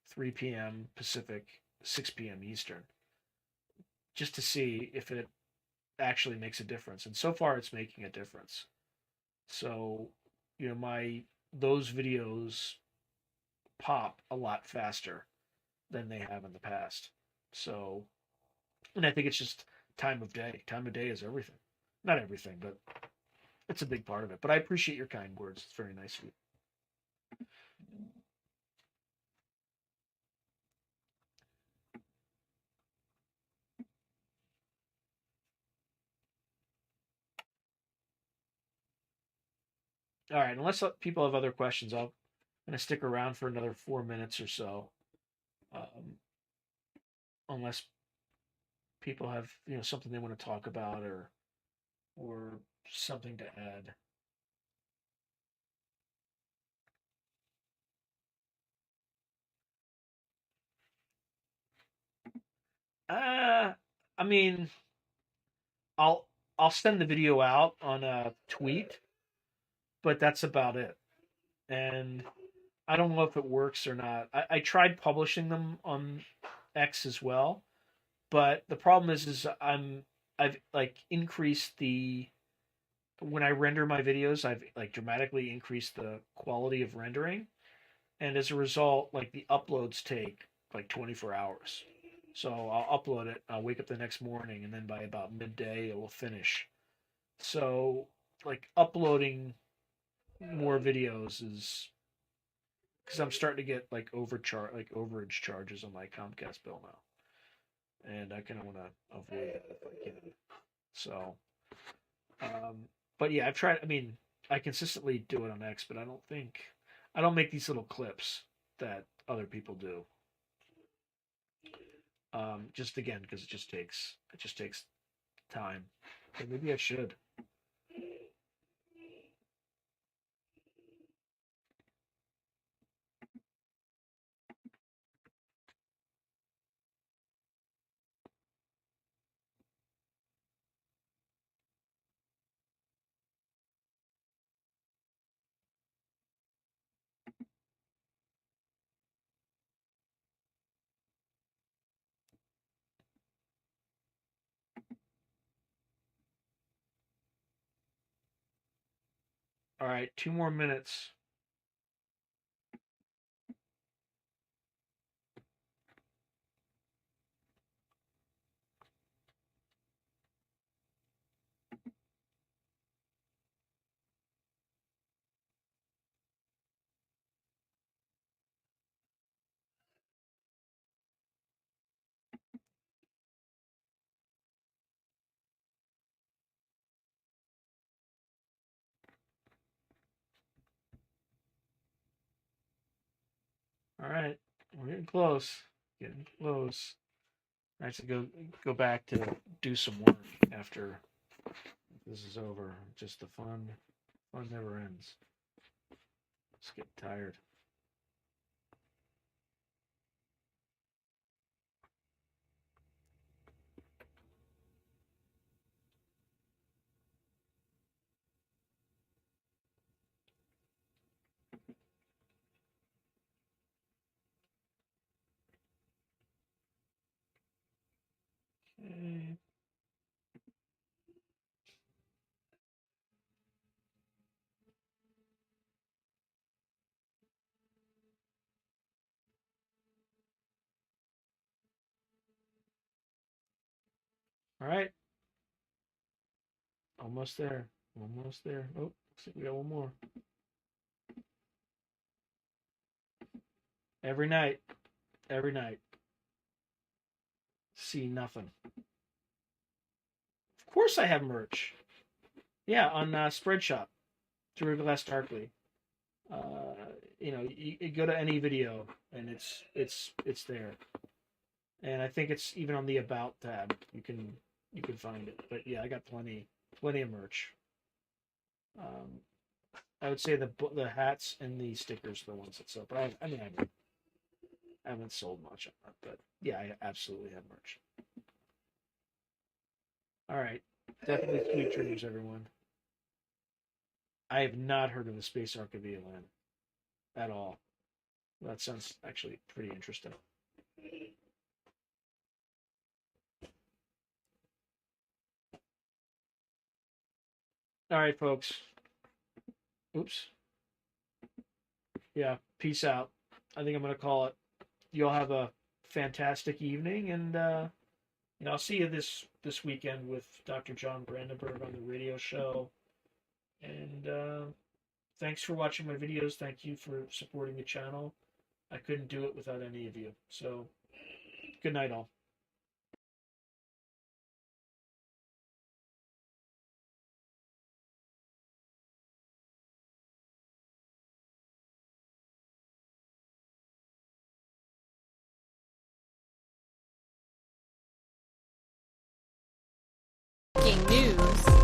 3 p.m. Pacific, 6 p.m. Eastern, just to see if it actually makes a difference. And so far, it's making a difference. So, my those videos pop a lot faster than they have in the past. So, and I think it's just time of day. Time of day is everything. Not everything, but it's a big part of it. But I appreciate your kind words. It's very nice of you. All right, unless people have other questions, I'm gonna stick around for another 4 minutes or so. Um, unless people have something they want to talk about or something to add. Uh, I mean, I'll I'll send the video out on a tweet, but that's about it. And I don't know if it works or not. I tried publishing them on X as well, but the problem is I've like increased the when I render my videos, I've like dramatically increased the quality of rendering, and as a result, like the uploads take like 24 hours. So I'll upload it. I'll wake up the next morning, and then by about midday, it will finish. So like uploading more videos is because I'm starting to get like overage charges on my Comcast bill now, and I kind of want to avoid that if I can. So, um, but yeah, I've tried. I mean, I consistently do it on X, but I don't make these little clips that other people do. Just again because it just takes time. But maybe I should. All right, 2 more minutes. All right, we're getting close. Getting close. I have to go back to do some work after this is over. Just the fun never ends. Just get tired. Okay. All right, almost there. Almost there. Oh, looks like we got one more. Every night. Every night. See nothing. Of course I have merch. Yeah, on Spreadshop through Glass Darkly. Uh, you go to any video and it's there, and I think it's even on the About tab. You can find it. But yeah, I got plenty of merch. Um, I would say the hats and the stickers are the ones that sell. But I haven't sold much on that. But yeah, I absolutely have merch. All right, definitely sweet dreams, everyone. I have not heard of the Space Arcadia land at all. That sounds actually pretty interesting. All right, folks. Oops. Yeah, peace out. I think I'm going to call it. You'll have a fantastic evening, and I'll see you this weekend with Dr. John Brandenburg on the radio show. And thanks for watching my videos. Thank you for supporting the channel. I couldn't do it without any of you. So, good night, all. Breaking news.